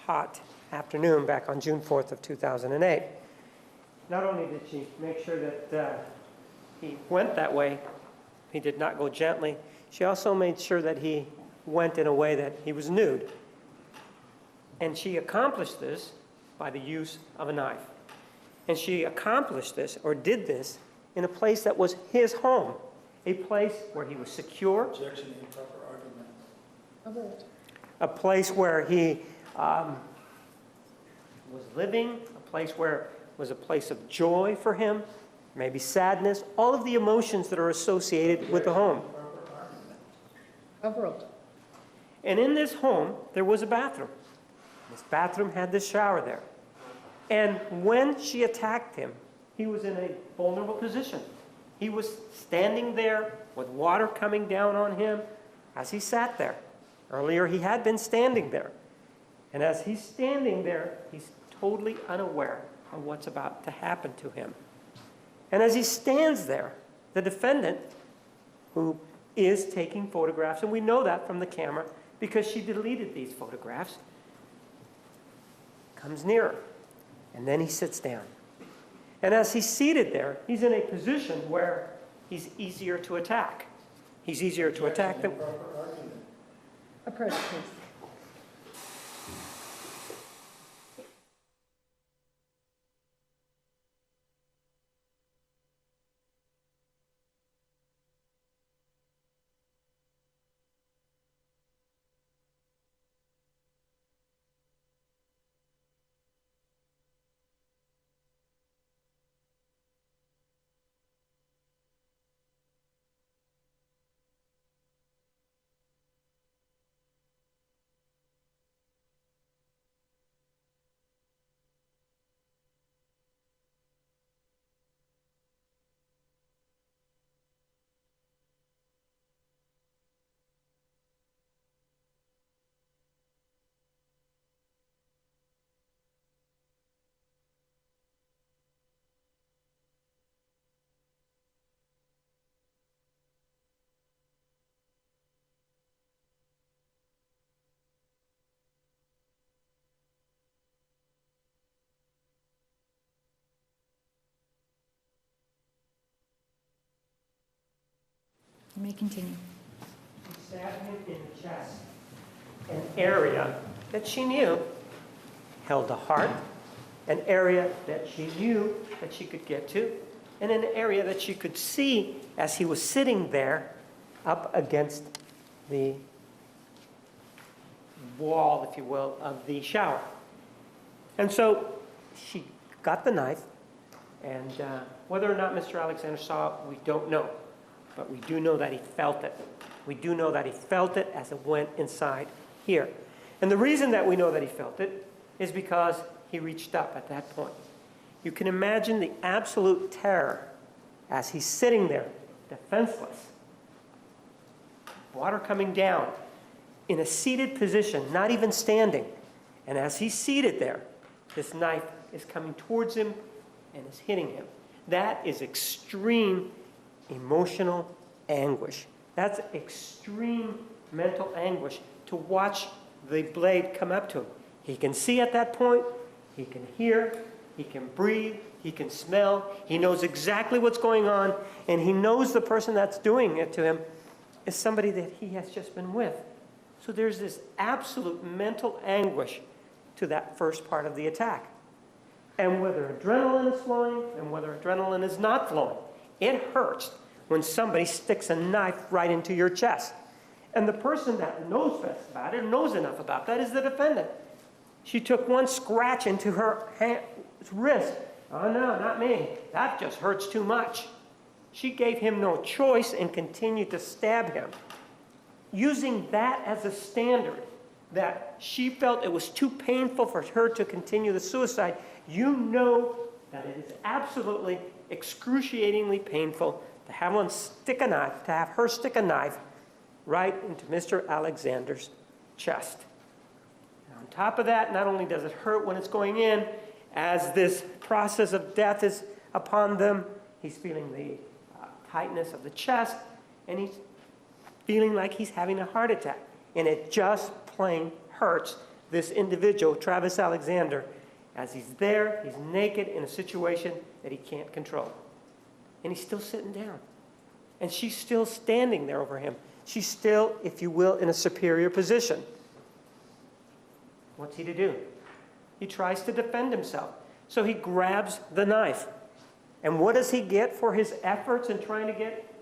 hot afternoon back on June 4th of 2008. not only did she make sure that he went that way, he did not go gently, she also made sure that he went in a way that he was nude. And she accomplished this by the use of a knife. And she accomplished this, or did this, in a place that was his home, a place where he was secure, Objection, improper argument. a place where he was living, a place where was a place of joy for him, maybe sadness, all of the emotions that are associated with the home. Overruled. And in this home, there was a bathroom. This bathroom had this shower there. And when she attacked him, he was in a vulnerable position. He was standing there with water coming down on him as he sat there. Earlier, he had been standing there. And as he's standing there, he's totally unaware of what's about to happen to him. And as he stands there, the defendant, who is taking photographs, and we know that from the camera because she deleted these photographs, comes nearer. And then he sits down. And as he's seated there, he's in a position where he's easier to attack. He's easier to attack than... Improper argument. Approach, please. You may continue. He stabbed him in the chest, an area that she knew held the heart, an area that she knew that she could get to, and an area that she could see as he was sitting there up against the wall, if you will, of the shower. And so she got the knife, and whether or not Mr. Alexander saw it, we don't know. But we do know that he felt it. We do know that he felt it as it went inside here. And the reason that we know that he felt it is because he reached up at that point. You can imagine the absolute terror as he's sitting there, defenseless, water coming down, in a seated position, not even standing. And as he's seated there, this knife is coming towards him and is hitting him. That is extreme emotional anguish. That's extreme mental anguish to watch the blade come up to him. He can see at that point, he can hear, he can breathe, he can smell, he knows exactly what's going on, and he knows the person that's doing it to him is somebody that he has just been with. So there's this absolute mental anguish to that first part of the attack. And whether adrenaline is flowing and whether adrenaline is not flowing, it hurts when somebody sticks a knife right into your chest. And the person that knows best about it, knows enough about that, is the defendant. She took one scratch into her wrist. Oh no, not me. That just hurts too much. She gave him no choice and continued to stab him. Using that as a standard, that she felt it was too painful for her to continue the suicide, you know that it is absolutely excruciatingly painful to have one stick a knife, to have her stick a knife right into Mr. Alexander's chest. And on top of that, not only does it hurt when it's going in, as this process of death is upon them, he's feeling the tightness of the chest, and he's feeling like he's having a heart attack. And it just plain hurts this individual, Travis Alexander, as he's there, he's naked in a situation that he can't control. And he's still sitting down. And she's still standing there over him. She's still, if you will, in a superior position. What's he to do? He tries to defend himself. So he grabs the knife. And what does he get for his efforts in trying to get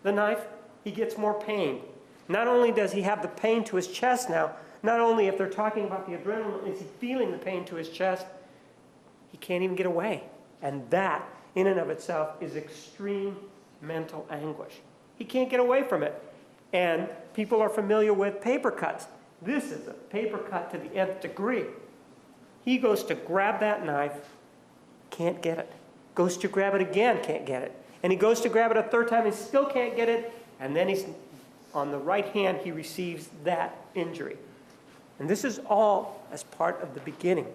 the knife? He gets more pain. Not only does he have the pain to his chest now, not only if they're talking about the adrenaline, is he feeling the pain to his chest, he can't even get away. And that, in and of itself, is extreme mental anguish. He can't get away from it. And people are familiar with paper cuts. This is a paper cut to the nth degree. He goes to grab that knife, can't get it. Goes to grab it again, can't get it. And he goes to grab it a third time and still can't get it. And then he's on the right hand, he receives that injury. And this is all as part of the beginning.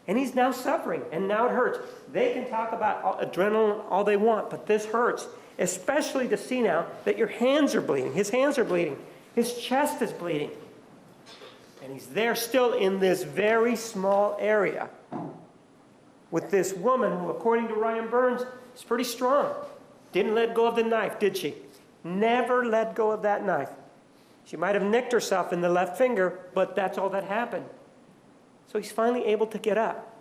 And he's now suffering, and now it hurts. They can talk about adrenaline all they want, but this hurts, especially to see now that your hands are bleeding. His hands are bleeding. His chest is bleeding. And he's there still in this very small area with this woman who, according to Ryan Burns, is pretty strong. Didn't let go of the knife, did she? Never let go of that knife. She might have nicked herself in the left finger, but that's all that happened. So he's finally able to get up.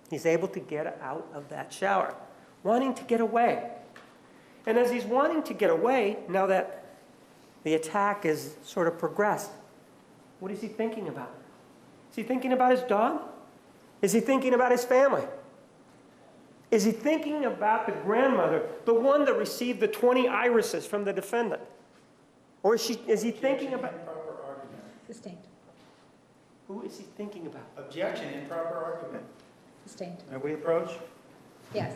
He's able to get out of that shower, wanting to get away. And as he's wanting to get away, now that the attack is sort of progressed, what is he thinking about? Is he thinking about his dog? Is he thinking about his family? Is he thinking about the grandmother, the one that received the 20 irises from the defendant? Or is he thinking about... Improper argument. Sustained. Who is he thinking about? Objection, improper argument. Sustained. May we approach? Yes.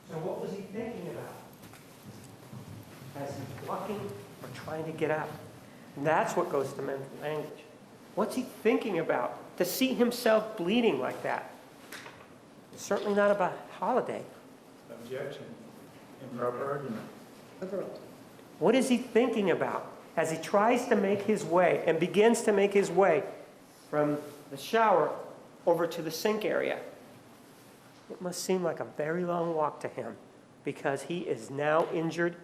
So what was he thinking about as he's walking or trying to get out? And that's what goes to mental anguish. What's he thinking about to see himself bleeding like that? It's certainly not about holiday. Objection, improper argument. Overruled. What is he thinking about as he tries to make his way and begins to make his way from the shower over to the sink area? It must seem like a very long walk to him because he is now injured,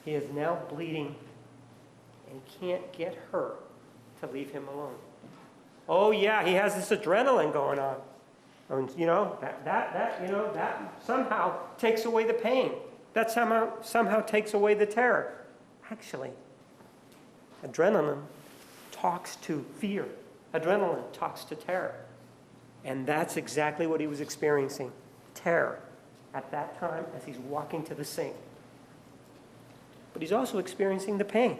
he is now bleeding, and he can't get her to leave him alone. Oh yeah, he has this adrenaline going on. And that somehow takes away the pain. That somehow takes away the terror. Actually, adrenaline talks to fear. Adrenaline talks to terror. And that's exactly what he was experiencing. Terror at that time as he's walking to the sink. But he's also experiencing the pain.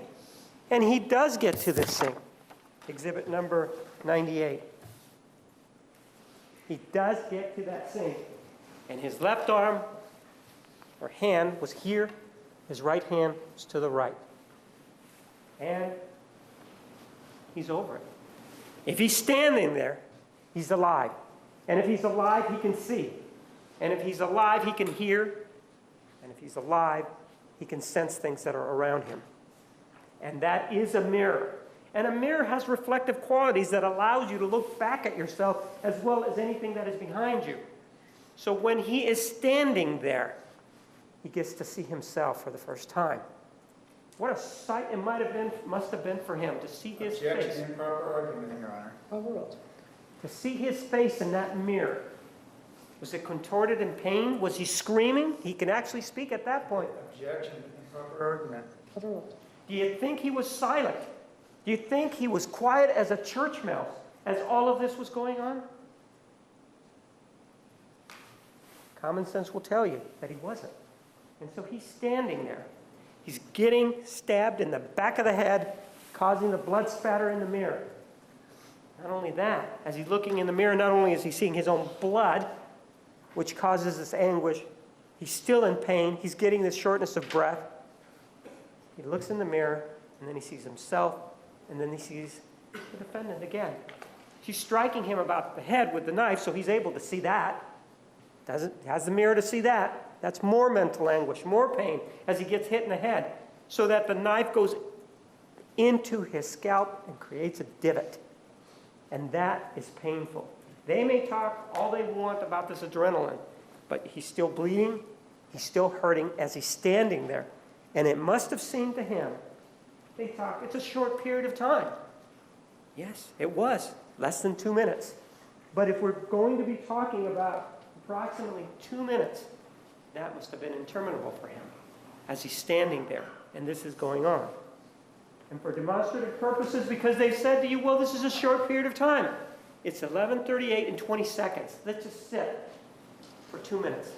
And he does get to the sink. Exhibit number 98. He does get to that sink. And his left arm or hand was here. His right hand was to the right. And he's over it. If he's standing there, he's alive. And if he's alive, he can see. And if he's alive, he can hear. And if he's alive, he can sense things that are around him. And that is a mirror. And a mirror has reflective qualities that allows you to look back at yourself as well as anything that is behind you. So when he is standing there, he gets to see himself for the first time. What a sight it must have been for him to see his face. Objection, improper argument, Your Honor. Overruled. To see his face in that mirror. Was it contorted in pain? Was he screaming? He can actually speak at that point. Objection, improper argument. Overruled. Do you think he was silent? Do you think he was quiet as a church mouse as all of this was going on? Common sense will tell you that he wasn't. And so he's standing there. He's getting stabbed in the back of the head, causing the blood spatter in the mirror. Not only that, as he's looking in the mirror, not only is he seeing his own blood, which causes this anguish, he's still in pain. He's getting this shortness of breath. He looks in the mirror, and then he sees himself, and then he sees the defendant again. She's striking him about the head with the knife, so he's able to see that. Has the mirror to see that. That's more mental anguish, more pain as he gets hit in the head, so that the knife goes into his scalp and creates a divot. And that is painful. They may talk all they want about this adrenaline, but he's still bleeding, he's still hurting as he's standing there. And it must have seemed to him, they talk, it's a short period of time. Yes, it was, less than 2 minutes. But if we're going to be talking about approximately 2 minutes, that must have been interminable for him as he's standing there and this is going on. And for demonstrative purposes, because they said to you, well, this is a short period of time. It's 11:38 and 20 seconds. Let's just sit for 2 minutes.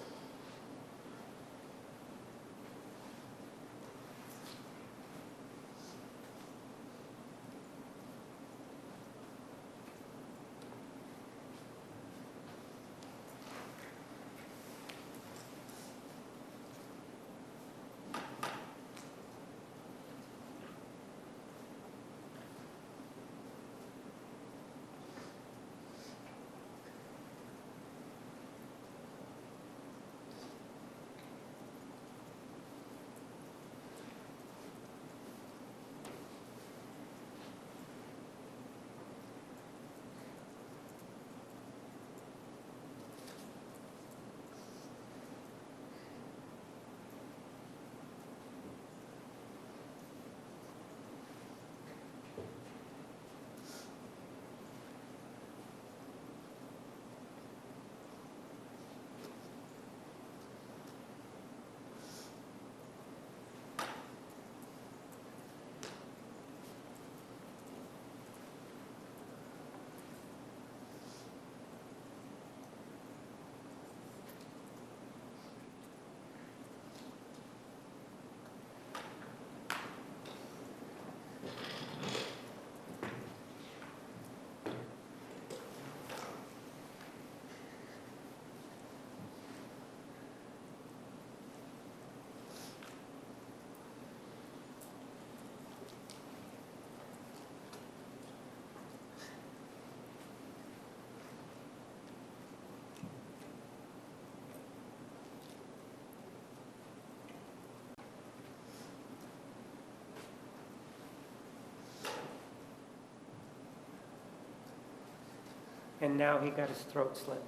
And now he got his throat slit.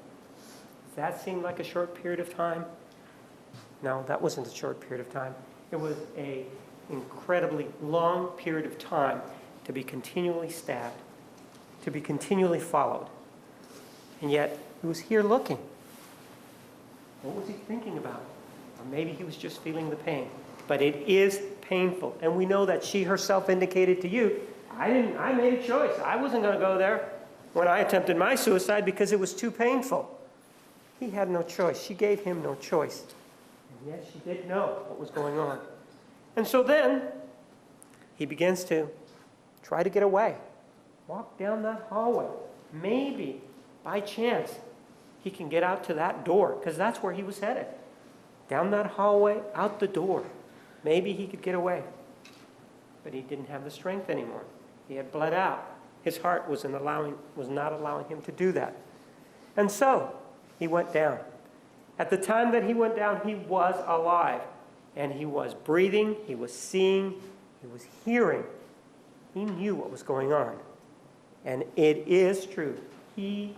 Does that seem like a short period of time? No, that wasn't a short period of time. It was an incredibly long period of time to be continually stabbed, to be continually followed. And yet, he was here looking. What was he thinking about? Or maybe he was just feeling the pain. But it is painful. And we know that she herself indicated to you, I made a choice. I wasn't going to go there when I attempted my suicide because it was too painful. He had no choice. She gave him no choice. And yet she did know what was going on. And so then he begins to try to get away. Walk down that hallway. Maybe, by chance, he can get out to that door, because that's where he was headed. Down that hallway, out the door. Maybe he could get away. But he didn't have the strength anymore. He had bled out. His heart was not allowing him to do that. And so he went down. At the time that he went down, he was alive. And he was breathing, he was seeing, He was hearing. He knew what was going on. And it is true. The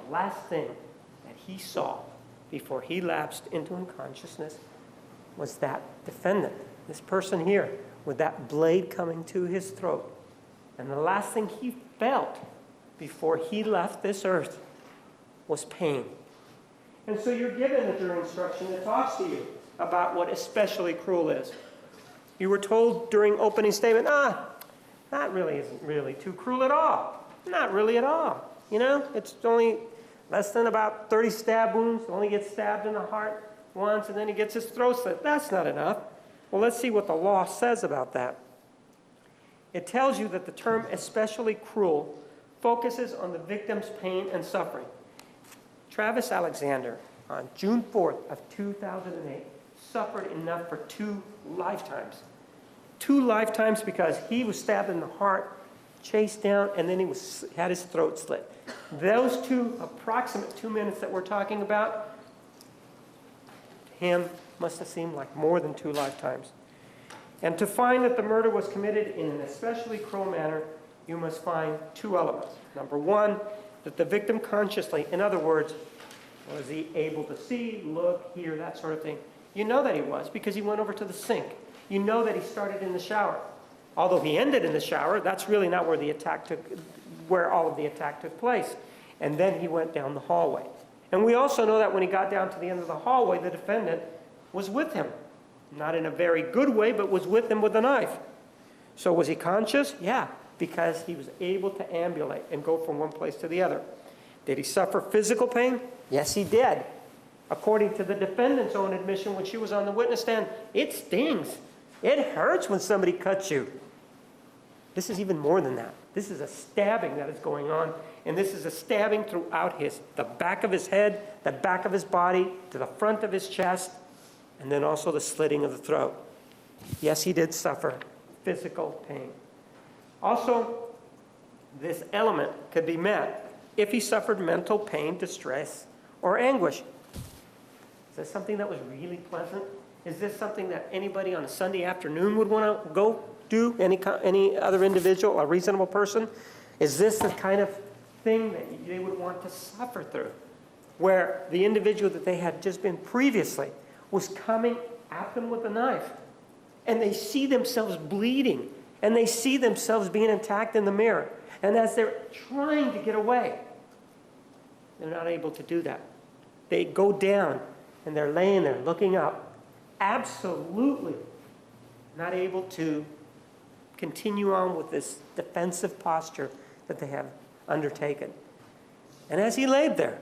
last thing that he saw before he lapsed into unconsciousness was that defendant, this person here, with that blade coming to his throat. And the last thing he felt before he left this earth was pain. And so you're given a jury instruction that talks to you about what especially cruel is. You were told during opening statement, that really isn't really too cruel at all. Not really at all. You know, it's only less than about 30 stab wounds, only gets stabbed in the heart once, and then he gets his throat slit. That's not enough. Well, let's see what the law says about that. It tells you that the term especially cruel focuses on the victim's pain and suffering. Travis Alexander, on June 4th of 2008, suffered enough for 2 lifetimes. 2 lifetimes because he was stabbed in the heart, chased down, and then he had his throat slit. Those approximate 2 minutes that we're talking about, to him must have seemed like more than 2 lifetimes. And to find that the murder was committed in an especially cruel manner, you must find 2 elements. Number 1, that the victim consciously, in other words, was he able to see, look, hear, that sort of thing? You know that he was because he went over to the sink. You know that he started in the shower. Although he ended in the shower, that's really not where all of the attack took place. And then he went down the hallway. And we also know that when he got down to the end of the hallway, the defendant was with him. Not in a very good way, but was with him with a knife. So was he conscious? Yeah, because he was able to ambulate and go from one place to the other. Did he suffer physical pain? Yes, he did. According to the defendant's own admission when she was on the witness stand, it stings. It hurts when somebody cuts you. This is even more than that. This is a stabbing that is going on, and this is a stabbing throughout the back of his head, the back of his body, to the front of his chest, and then also the slitting of the throat. Yes, he did suffer physical pain. Also, this element could be met if he suffered mental pain, distress, or anguish. Is this something that was really pleasant? Is this something that anybody on a Sunday afternoon would want to go do? Any other individual, a reasonable person? Is this the kind of thing that they would want to suffer through? Where the individual that they had just been previously was coming at them with a knife. And they see themselves bleeding. And they see themselves being attacked in the mirror. And as they're trying to get away, they're not able to do that. They go down and they're laying there looking up, absolutely not able to continue on with this defensive posture that they have undertaken. And as he laid there,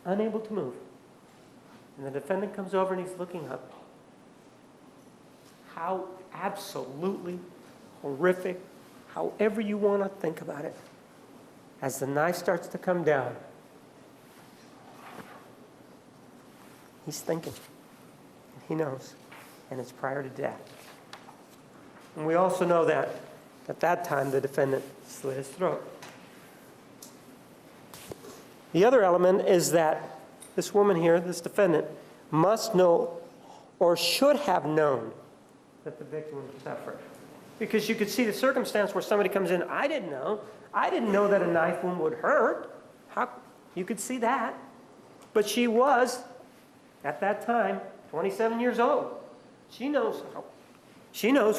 unable to move, and the defendant comes over and he's looking up, how absolutely horrific, however you want to think about it, as the knife starts to come down, he's thinking, and he knows, and it's prior to death. And we also know that at that time the defendant slit his throat. The other element is that this woman here, this defendant, must know or should have known that the victim would suffer. Because you could see the circumstance where somebody comes in, I didn't know that a knife wound would hurt. You could see that. But she was, at that time, 27 years old. She knows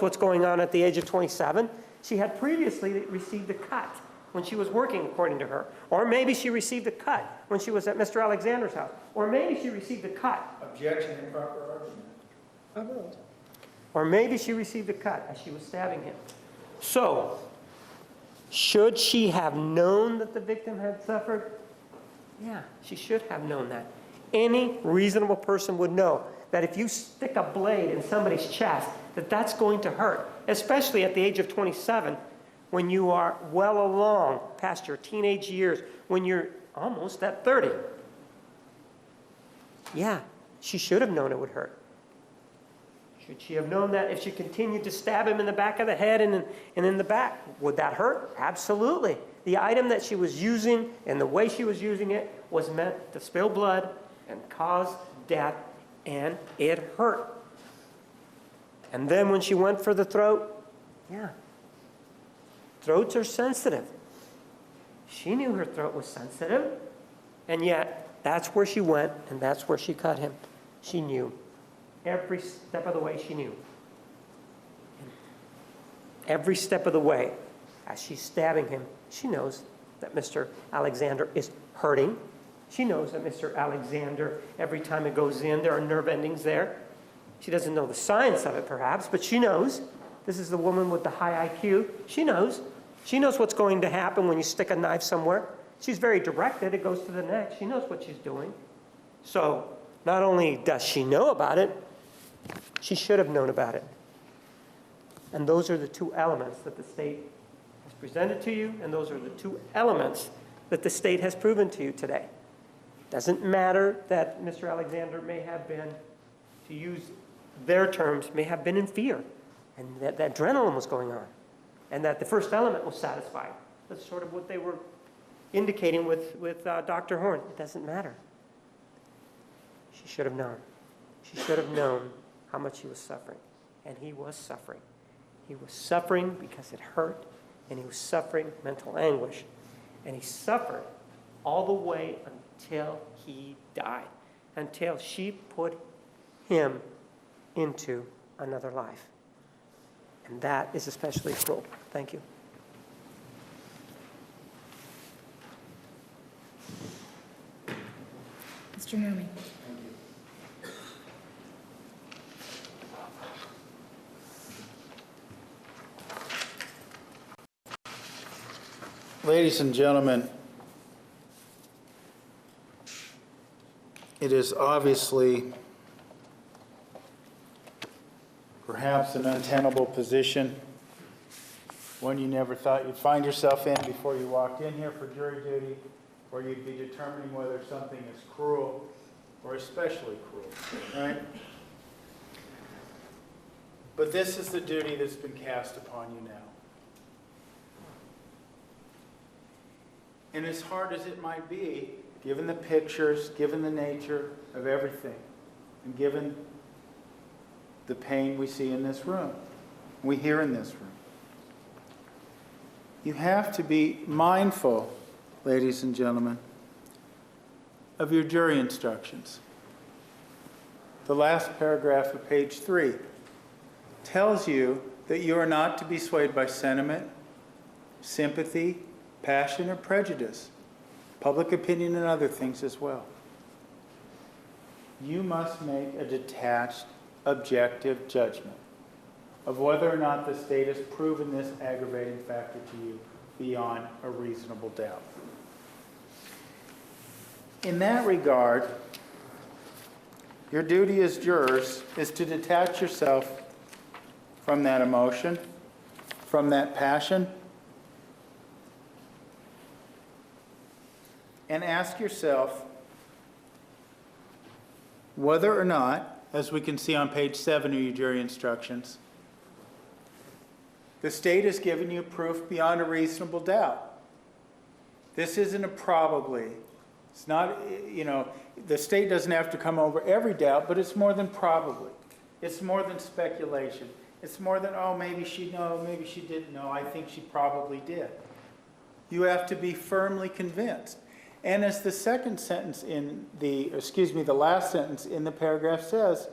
what's going on at the age of 27. She had previously received a cut when she was working, according to her. Or maybe she received a cut when she was at Mr. Alexander's house. Or maybe she received a cut. Objection, improper argument. Overruled. Or maybe she received a cut as she was stabbing him. So, should she have known that the victim had suffered? Yeah, she should have known that. Any reasonable person would know that if you stick a blade in somebody's chest, that that's going to hurt, especially at the age of 27, when you are well along past your teenage years, when you're almost at 30. Yeah, she should have known it would hurt. Should she have known that if she continued to stab him in the back of the head and in the back, would that hurt? Absolutely. The item that she was using and the way she was using it was meant to spill blood and cause death, and it hurt. And then when she went for the throat, yeah, throats are sensitive. She knew her throat was sensitive, and yet that's where she went, and that's where she cut him. She knew. Every step of the way, she knew. And every step of the way, as she's stabbing him, she knows that Mr. Alexander is hurting. She knows that Mr. Alexander, every time it goes in, there are nerve endings there. She doesn't know the science of it, perhaps, but she knows. This is the woman with the high IQ. She knows. She knows what's going to happen when you stick a knife somewhere. She's very directed. It goes to the neck. She knows what she's doing. So not only does she know about it, she should have known about it. And those are the two elements that the state has presented to you, and those are the two elements that the state has proven to you today. Doesn't matter that Mr. Alexander may have been, to use their terms, may have been in fear, and that the adrenaline was going on, and that the first element was satisfied. That's sort of what they were indicating with Dr. Horn. It doesn't matter. She should have known. She should have known how much he was suffering. And he was suffering. He was suffering because it hurt, and he was suffering mental anguish. And he suffered all the way until he died, until she put him into another life. And that is especially cruel. Thank you. Mr. Numi. Ladies and gentlemen, it is obviously perhaps an untenable position, one you never thought you'd find yourself in before you walked in here for jury duty, where you'd be determining whether something is cruel or especially cruel, right? But this is the duty that's been cast upon you now. And as hard as it might be, given the pictures, given the nature of everything, and given the pain we see in this room, we hear in this room, you have to be mindful, ladies and gentlemen, of your jury instructions. The last paragraph of page 3 tells you that you are not to be swayed by sentiment, sympathy, passion, or prejudice, public opinion, and other things as well. You must make a detached, objective judgment of whether or not the state has proven this aggravating factor to you beyond a reasonable doubt. In that regard, your duty as jurors is to detach yourself from that emotion, from that passion, and ask yourself whether or not, as we can see on page 7 of your jury instructions, the state has given you proof beyond a reasonable doubt. This isn't a probably. It's not, the state doesn't have to come over every doubt, but it's more than probably. It's more than speculation. It's more than, oh, maybe she maybe she didn't know. I think she probably did. You have to be firmly convinced. And as the second sentence the last sentence in the paragraph says,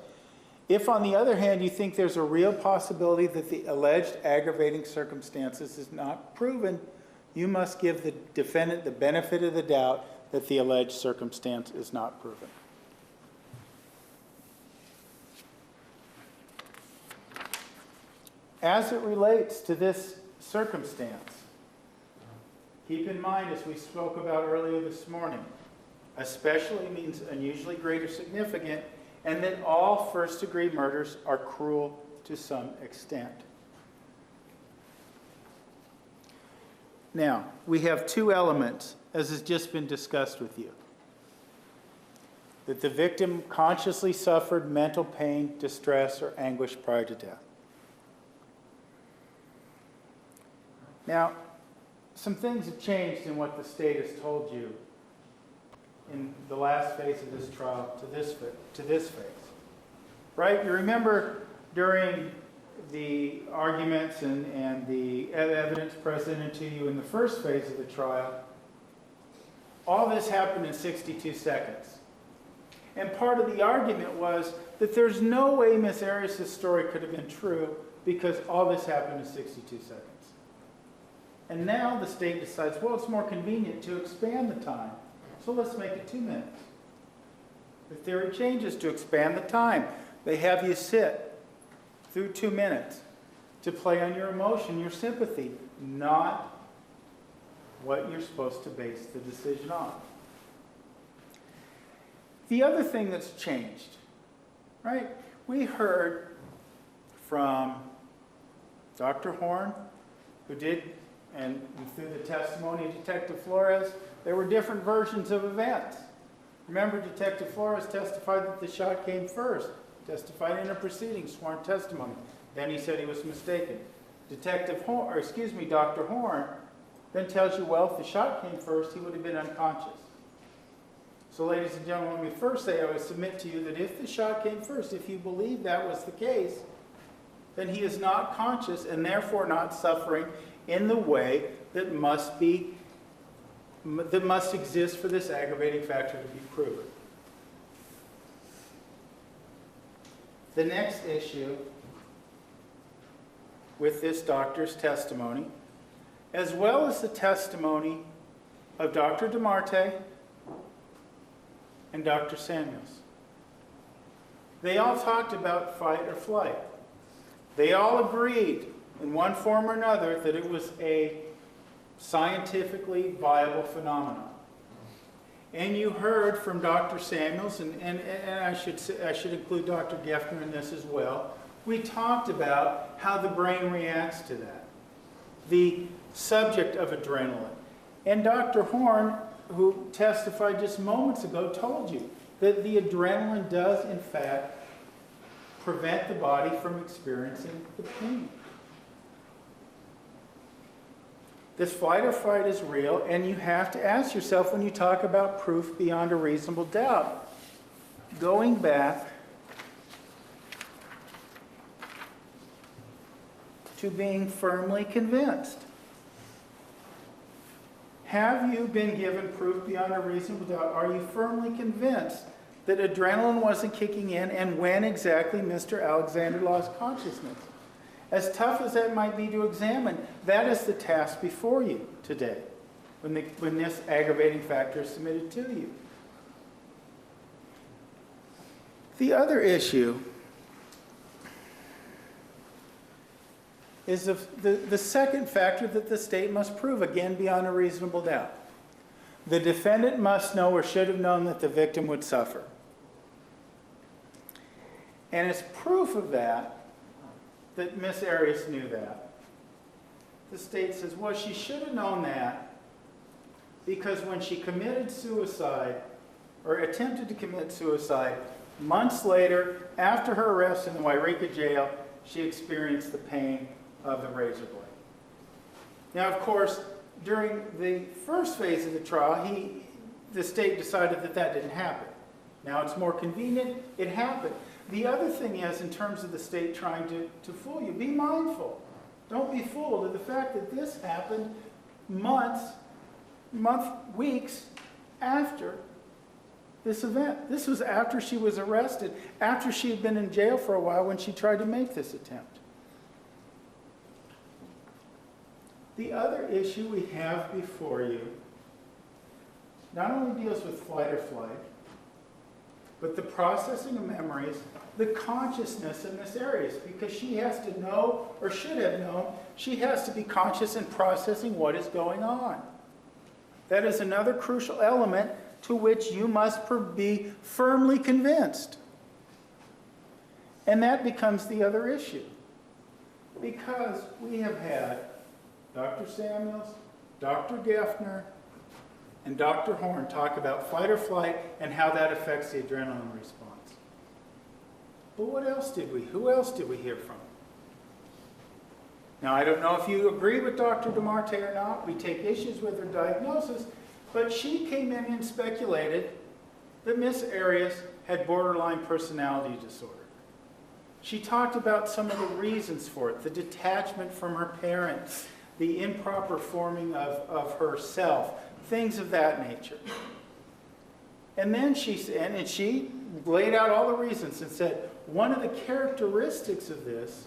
if on the other hand you think there's a real possibility that the alleged aggravating circumstances is not proven, you must give the defendant the benefit of the doubt that the alleged circumstance is not proven. As it relates to this circumstance, keep in mind, as we spoke about earlier this morning, especially means unusually great or significant, and that all first-degree murders are cruel to some extent. Now, we have two elements, as has just been discussed with you. That the victim consciously suffered mental pain, distress, or anguish prior to death. Now, some things have changed in what the state has told you in the last phase of this trial to this phase. Right? You remember during the arguments and the evidence presented to you in the first phase of the trial, all this happened in 62 seconds. And part of the argument was that there's no way Miss Arias' story could have been true because all this happened in 62 seconds. And now the state decides, well, it's more convenient to expand the time, so let's make it 2 minutes. The theory changes to expand the time. They have you sit through 2 minutes to play on your emotion, your sympathy, not what you're supposed to base the decision on. The other thing that's changed, right? We heard from Dr. Horn, who did, and through the testimony of Detective Flores, there were different versions of events. Remember, Detective Flores testified that the shot came first, testified in a proceeding, sworn testimony. Then he said he was mistaken. Dr. Horn then tells you, well, if the shot came first, he would have been unconscious. So ladies and gentlemen, let me first say, I would submit to you that if the shot came first, if you believe that was the case, then he is not conscious and therefore not suffering in the way that must exist for this aggravating factor to be proven. The next issue with this doctor's testimony, as well as the testimony of Dr. DeMarte and Dr. Samuels. They all talked about fight or flight. They all agreed in one form or another that it was a scientifically viable phenomenon. And you heard from Dr. Samuels, and I should include Dr. Geffner in this as well. We talked about how the brain reacts to that, the subject of adrenaline. And Dr. Horn, who testified just moments ago, told you that the adrenaline does, in fact, prevent the body from experiencing the pain. This flight or fight is real, and you have to ask yourself when you talk about proof beyond a reasonable doubt. Going back to being firmly convinced. Have you been given proof beyond a reasonable doubt? Are you firmly convinced that adrenaline wasn't kicking in and when exactly Mr. Alexander lost consciousness? As tough as that might be to examine, that is the task before you today when this aggravating factor is submitted to you. The other issue is the second factor that the state must prove, again beyond a reasonable doubt. The defendant must know or should have known that the victim would suffer. And as proof of that Miss Arias knew that. The state says, well, she should have known that because when she committed suicide or attempted to commit suicide, months later, after her arrest in the Wairika jail, she experienced the pain of the razor blade. Now, of course, during the first phase of the trial, the state decided that didn't happen. Now it's more convenient, it happened. The other thing is, in terms of the state trying to fool you, be mindful. Don't be fooled of the fact that this happened weeks after this event. This was after she was arrested, after she had been in jail for a while when she tried to make this attempt. The other issue we have before you not only deals with flight or flight, but the processing of memories, the consciousness in Miss Arias, because she has to know, or should have known, she has to be conscious in processing what is going on. That is another crucial element to which you must be firmly convinced. And that becomes the other issue. Because we have had Dr. Samuels, Dr. Geffner, and Dr. Horn talk about fight or flight and how that affects the adrenaline response. But what else did we? Who else did we hear from? Now, I don't know if you agree with Dr. DeMarte or not. We take issues with her diagnosis. But she came in and speculated that Miss Arias had borderline personality disorder. She talked about some of the reasons for it, the detachment from her parents, the improper forming of herself, things of that nature. And then she laid out all the reasons and said, one of the characteristics of this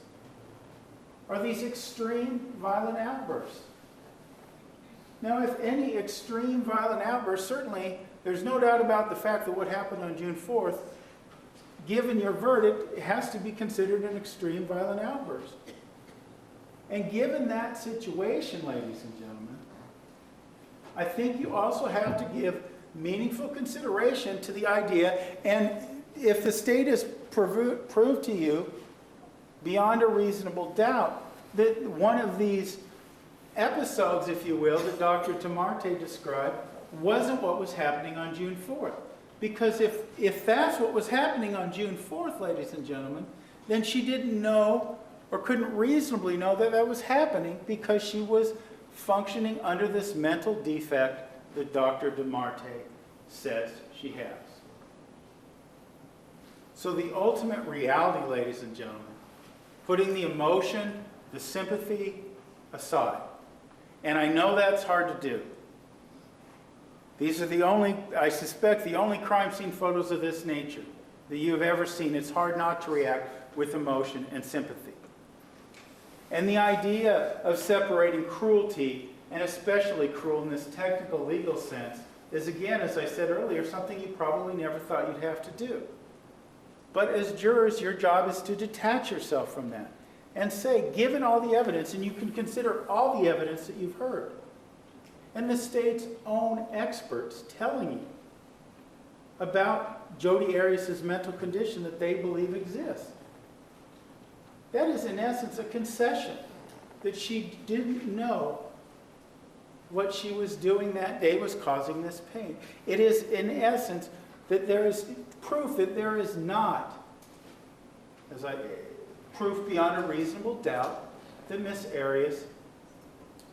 are these extreme violent outbursts. Now, if any extreme violent outburst, certainly there's no doubt about the fact that what happened on June 4th, given your verdict, it has to be considered an extreme violent outburst. And given that situation, ladies and gentlemen, I think you also have to give meaningful consideration to the idea, and if the state has proved to you beyond a reasonable doubt that one of these episodes, if you will, that Dr. Tamarte described wasn't what was happening on June 4th. Because if that's what was happening on June 4th, ladies and gentlemen, then she didn't know or couldn't reasonably know that that was happening because she was functioning under this mental defect that Dr. Tamarte says she has. So the ultimate reality, ladies and gentlemen, putting the emotion, the sympathy aside, and I know that's hard to do. These are I suspect, the only crime scene photos of this nature that you have ever seen. It's hard not to react with emotion and sympathy. And the idea of separating cruelty, and especially cruel in this technical legal sense, is again, as I said earlier, something you probably never thought you'd have to do. But as jurors, your job is to detach yourself from that and say, given all the evidence, and you can consider all the evidence that you've heard, and the state's own experts telling you about Jodi Arias' mental condition that they believe exists. That is, in essence, a concession that she didn't know what she was doing that day was causing this pain. It is, in essence, that there is proof that there is not, proof beyond a reasonable doubt that Miss Arias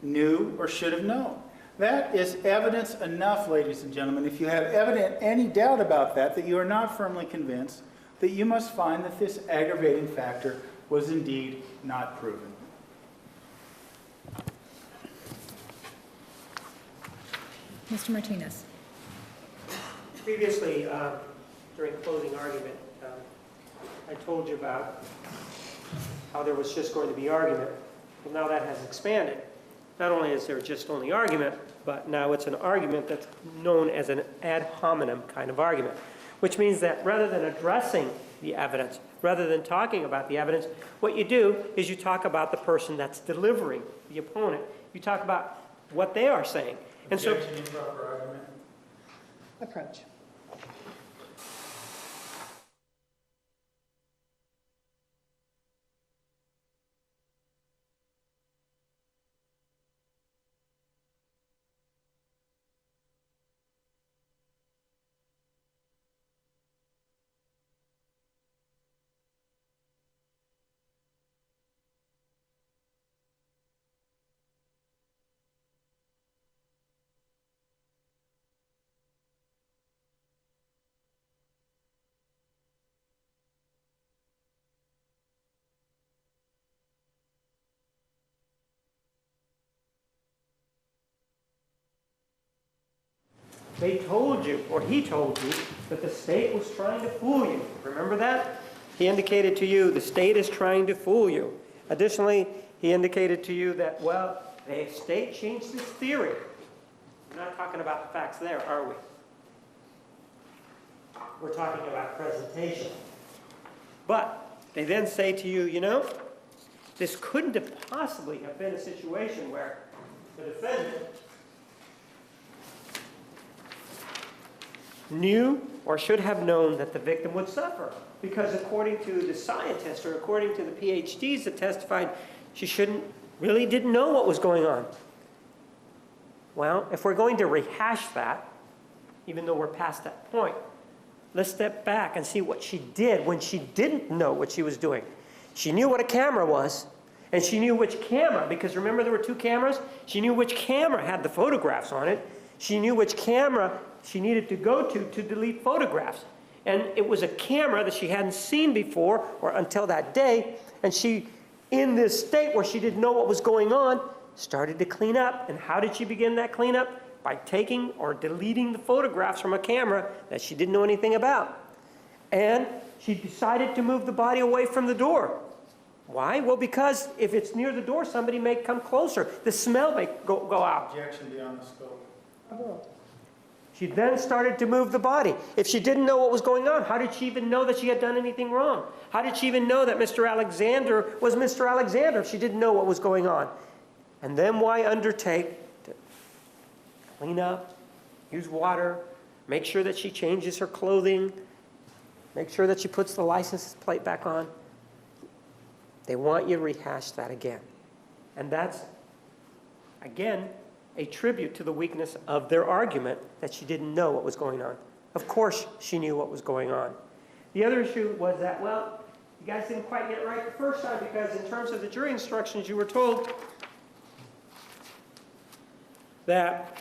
knew or should have known. That is evidence enough, ladies and gentlemen, if you have any doubt about that, that you are not firmly convinced, that you must find that this aggravating factor was indeed not proven. Mr. Martinez. Previously, during closing argument, I told you about how there was just going to be argument. Well, now that has expanded. Not only is there just only argument, but now it's an argument that's known as an ad hominem kind of argument, which means that rather than addressing the evidence, rather than talking about the evidence, what you do is you talk about the person that's delivering, the opponent. You talk about what they are saying. And so, Objection, improper argument. Approach. they told you, or he told you, that the state was trying to fool you. Remember that? He indicated to you the state is trying to fool you. Additionally, he indicated to you that, well, the state changed its theory. We're not talking about the facts there, are we? We're talking about presentation. But they then say to you, you know, this couldn't have possibly have been a situation where the defendant knew or should have known that the victim would suffer. Because according to the scientists, or according to the PhDs that testified, she really didn't know what was going on. Well, if we're going to rehash that, even though we're past that point, let's step back and see what she did when she didn't know what she was doing. She knew what a camera was, and she knew which camera, because remember there were two cameras? She knew which camera had the photographs on it. She knew which camera she needed to go to delete photographs. And it was a camera that she hadn't seen before or until that day. And she, in this state where she didn't know what was going on, started to clean up. And how did she begin that cleanup? By taking or deleting the photographs from a camera that she didn't know anything about. And she decided to move the body away from the door. Why? Well, because if it's near the door, somebody may come closer. The smell may go out. Objection beyond the scope. Overruled. She then started to move the body. If she didn't know what was going on, how did she even know that she had done anything wrong? How did she even know that Mr. Alexander was Mr. Alexander if she didn't know what was going on? And then why undertake to clean up, use water, make sure that she changes her clothing, make sure that she puts the license plate back on? They want you to rehash that again. And that's, again, a tribute to the weakness of their argument that she didn't know what was going on. Of course she knew what was going on. The other issue was that, well, you guys didn't quite get it right the first time because in terms of the jury instructions, you were told that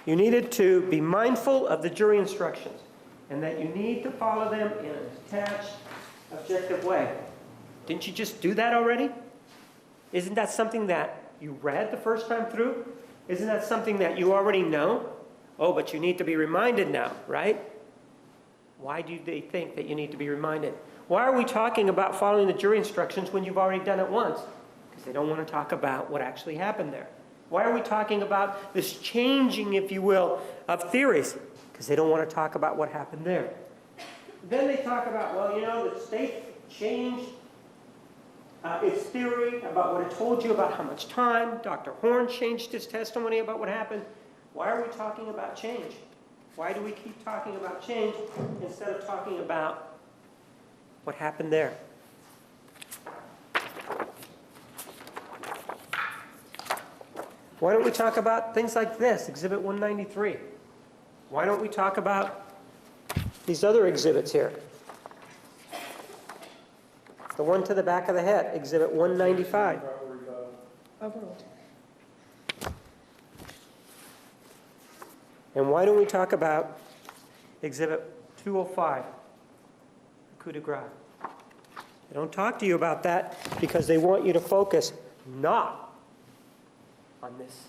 you needed to be mindful of the jury instructions and that you need to follow them in a detached, objective way. Didn't you just do that already? Isn't that something that you read the first time through? Isn't that something that you already know? Oh, but you need to be reminded now, right? Why do they think that you need to be reminded? Why are we talking about following the jury instructions when you've already done it once? Because they don't want to talk about what actually happened there. Why are we talking about this changing, if you will, of theories? Because they don't want to talk about what happened there. Then they talk about, well, you know, the state changed its theory about what it told you about how much time. Dr. Horn changed his testimony about what happened. Why are we talking about change? Why do we keep talking about change instead of talking about what happened there? Why don't we talk about things like this, Exhibit 193? Why don't we talk about these other exhibits here? The one to the back of the head, Exhibit 195. Overruled. And why don't we talk about Exhibit 205, the coup de grace? They don't talk to you about that because they want you to focus not on this,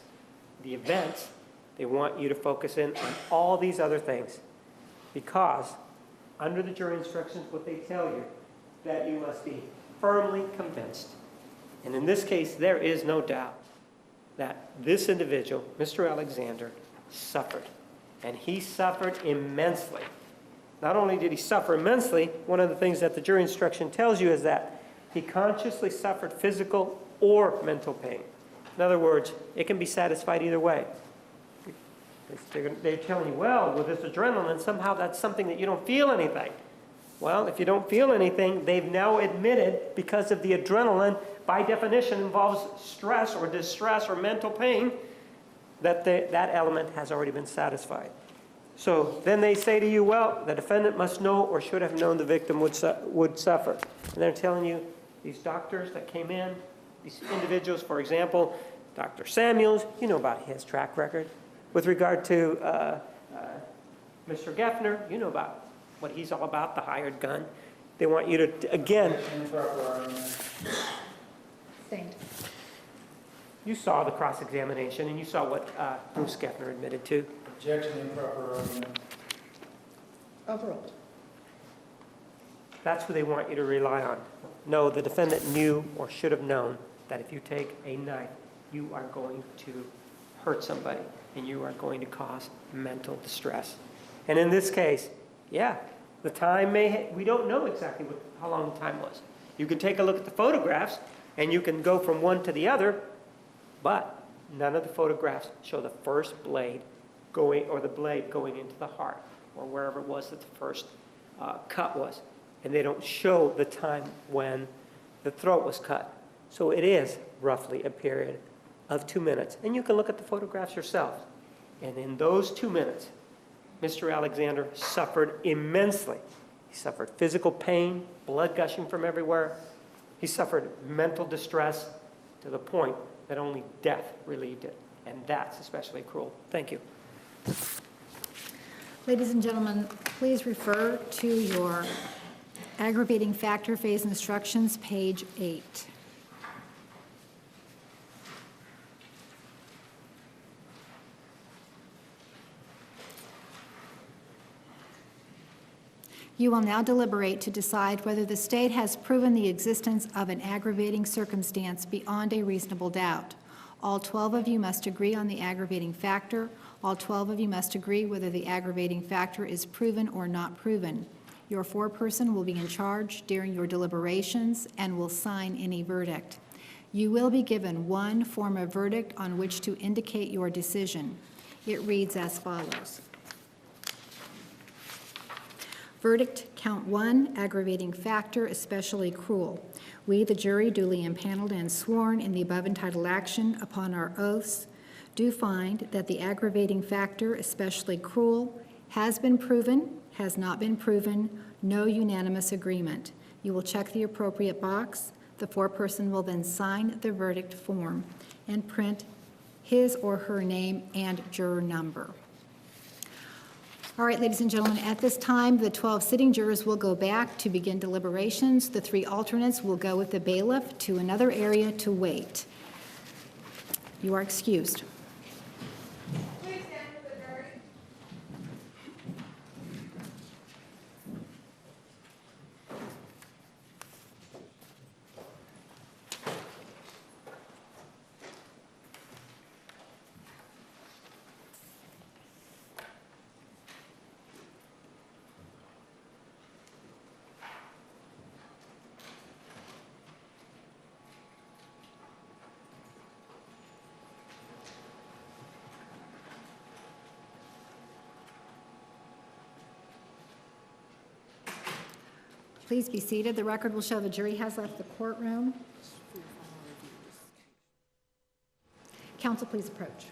the events. They want you to focus in on all these other things because under the jury instructions, what they tell you, that you must be firmly convinced. And in this case, there is no doubt that this individual, Mr. Alexander, suffered. And he suffered immensely. Not only did he suffer immensely, one of the things that the jury instruction tells you is that he consciously suffered physical or mental pain. In other words, it can be satisfied either way. They're telling you, well, with this adrenaline, somehow that's something that you don't feel anything. Well, if you don't feel anything, they've now admitted, because of the adrenaline, by definition involves stress or distress or mental pain, that that element has already been satisfied. So then they say to you, well, the defendant must know or should have known the victim would suffer. And they're telling you, these doctors that came in, these individuals, for example, Dr. Samuels, you know about his track record. With regard to Mr. Geffner, you know about what he's all about, the hired gun. They want you to, again, Sustained. you saw the cross-examination and you saw what Bruce Geffner admitted to. Objection, improper argument. Overruled. That's who they want you to rely on. No, the defendant knew or should have known that if you take a knife, you are going to hurt somebody and you are going to cause mental distress. And in this case, yeah, the time we don't know exactly how long the time was. You can take a look at the photographs and you can go from one to the other, but none of the photographs show the first blade going, or the blade going into the heart, or wherever it was that the first cut was. And they don't show the time when the throat was cut. So it is roughly a period of 2 minutes. And you can look at the photographs yourself. And in those 2 minutes, Mr. Alexander suffered immensely. He suffered physical pain, blood gushing from everywhere. He suffered mental distress to the point that only death relieved it. And that's especially cruel. Thank you. Ladies and gentlemen, please refer to your aggravating factor phase instructions, page 8. You will now deliberate to decide whether the state has proven the existence of an aggravating circumstance beyond a reasonable doubt. All 12 of you must agree on the aggravating factor. All 12 of you must agree whether the aggravating factor is proven or not proven. Your foreperson will be in charge during your deliberations and will sign any verdict. You will be given one form of verdict on which to indicate your decision. It reads as follows. Verdict, count 1, aggravating factor, especially cruel. We, the jury, duly impaneled and sworn in the above entitled action upon our oaths, do find that the aggravating factor, especially cruel, has been proven, has not been proven, no unanimous agreement. You will check the appropriate box. The foreperson will then sign the verdict form and print his or her name and juror number. All right, ladies and gentlemen, at this time, the 12 sitting jurors will go back to begin deliberations. The 3 alternates will go with the bailiff to another area to wait. You are excused. Please stand for the jury. Please be seated. The record will show the jury has left the courtroom. Counsel, please approach.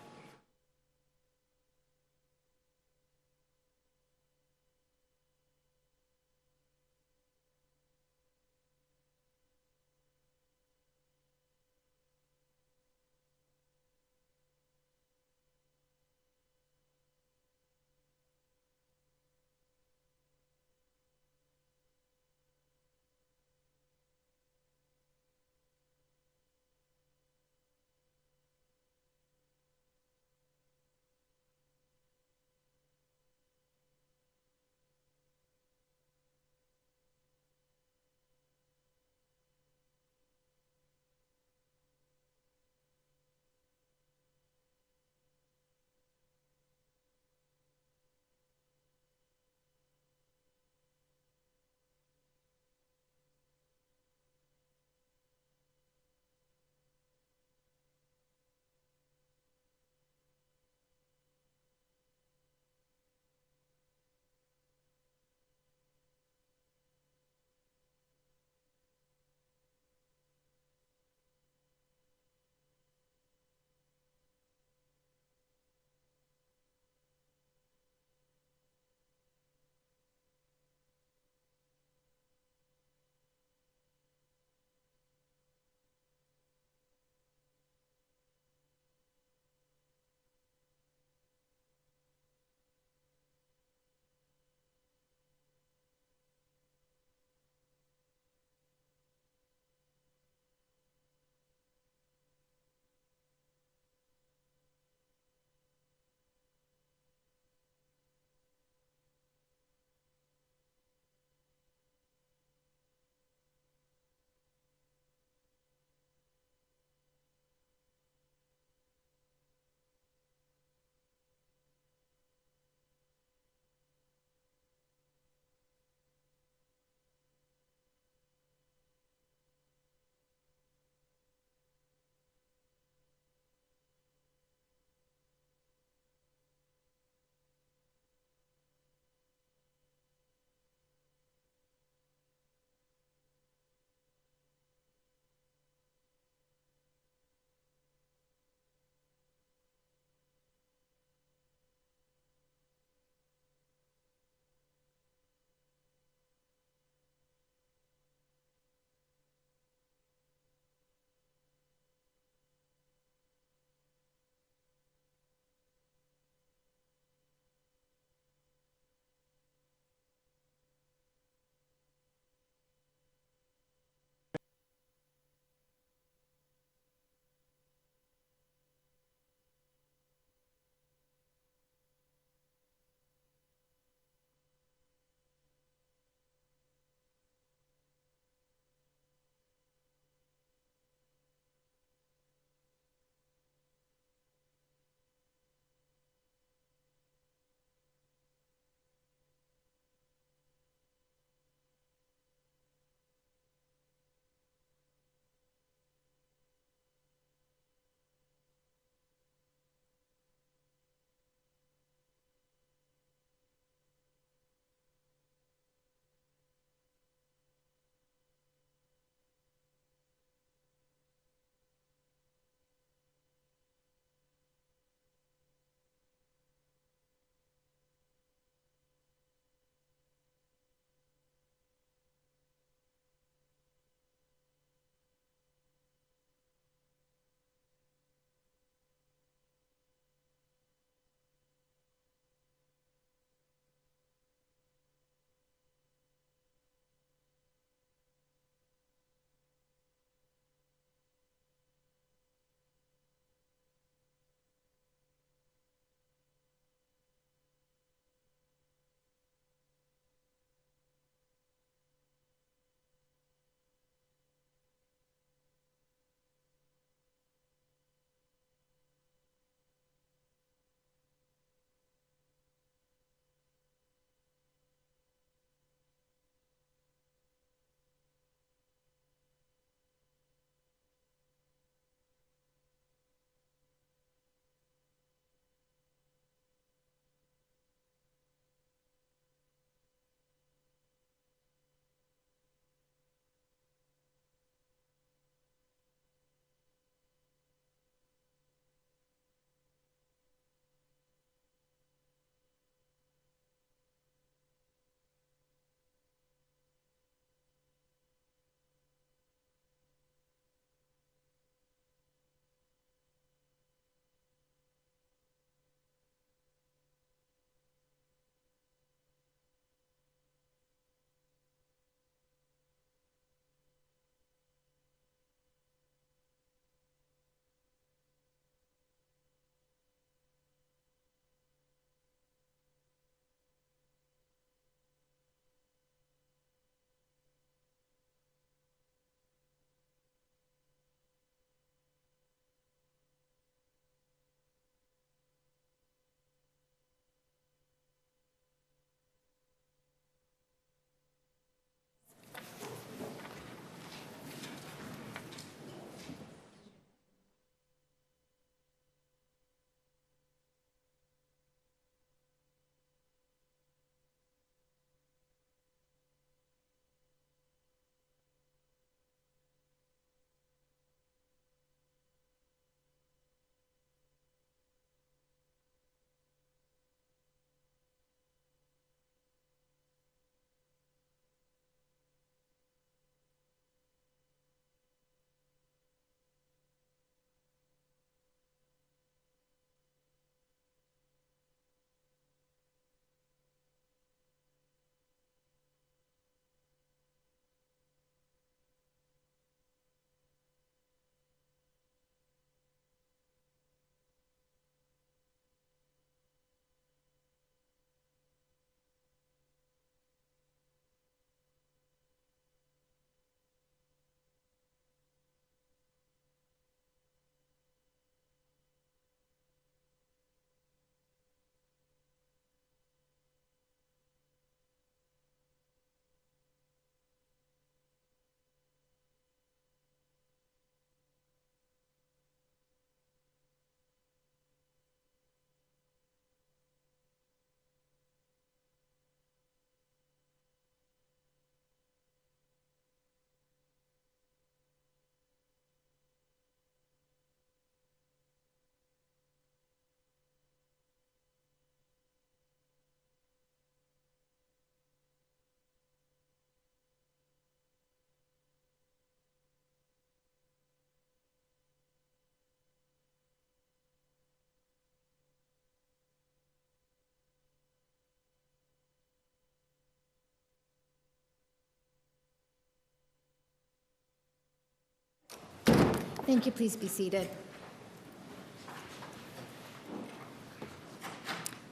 Thank you. Please be seated.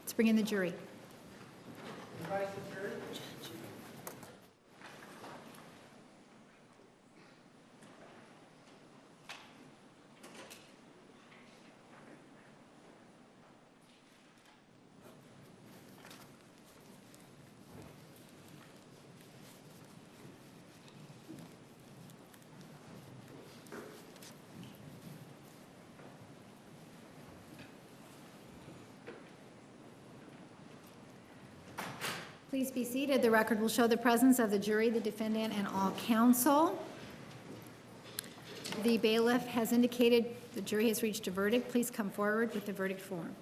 Let's bring in the jury. Please be seated. The record will show the presence of the jury, the defendant, and all counsel. The bailiff has indicated the jury has reached a verdict. Please come forward with the verdict form.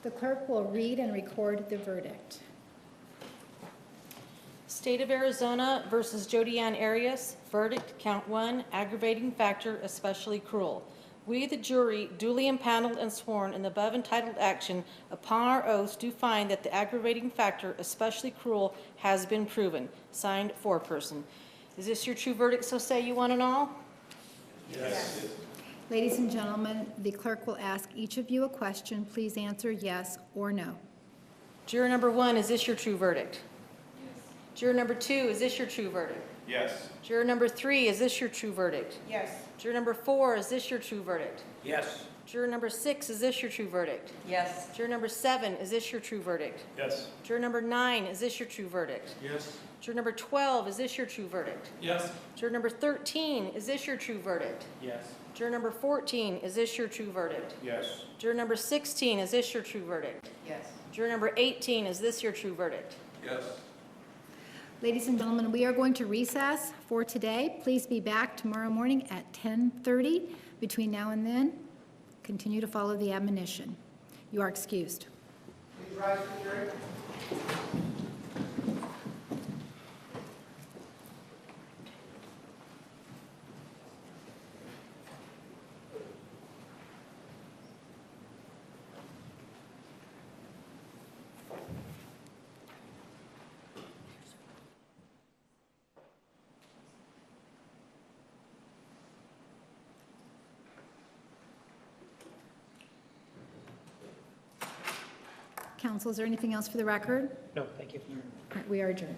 The clerk will read and record the verdict. State of Arizona versus Jodi Arias, verdict, count 1, aggravating factor, especially cruel. We, the jury, duly impaneled and sworn in the above entitled action, upon our oaths do find that the aggravating factor, especially cruel, has been proven. Signed, foreperson. Is this your true verdict, so say you one and all? Yes. Ladies and gentlemen, the clerk will ask each of you a question. Please answer yes or no. Juror number 1, is this your true verdict? Juror number 2, is this your true verdict? Yes. Juror number 3, is this your true verdict? Yes. Juror number 4, is this your true verdict? Yes. Juror number 6, is this your true verdict? Yes. Juror number 7, is this your true verdict? Yes. Juror number 9, is this your true verdict? Yes. Juror number 12, is this your true verdict? Yes. Juror number 13, is this your true verdict? Yes. Juror number 14, is this your true verdict? Yes. Juror number 16, is this your true verdict? Yes. Juror number 18, is this your true verdict? Yes. Ladies and gentlemen, we are going to recess for today. Please be back tomorrow morning at 10:30. Between now and then, continue to follow the admonition. You are excused. Please rise for the jury. Counsel, is there anything else for the record? No, thank you. All right, we are adjourned.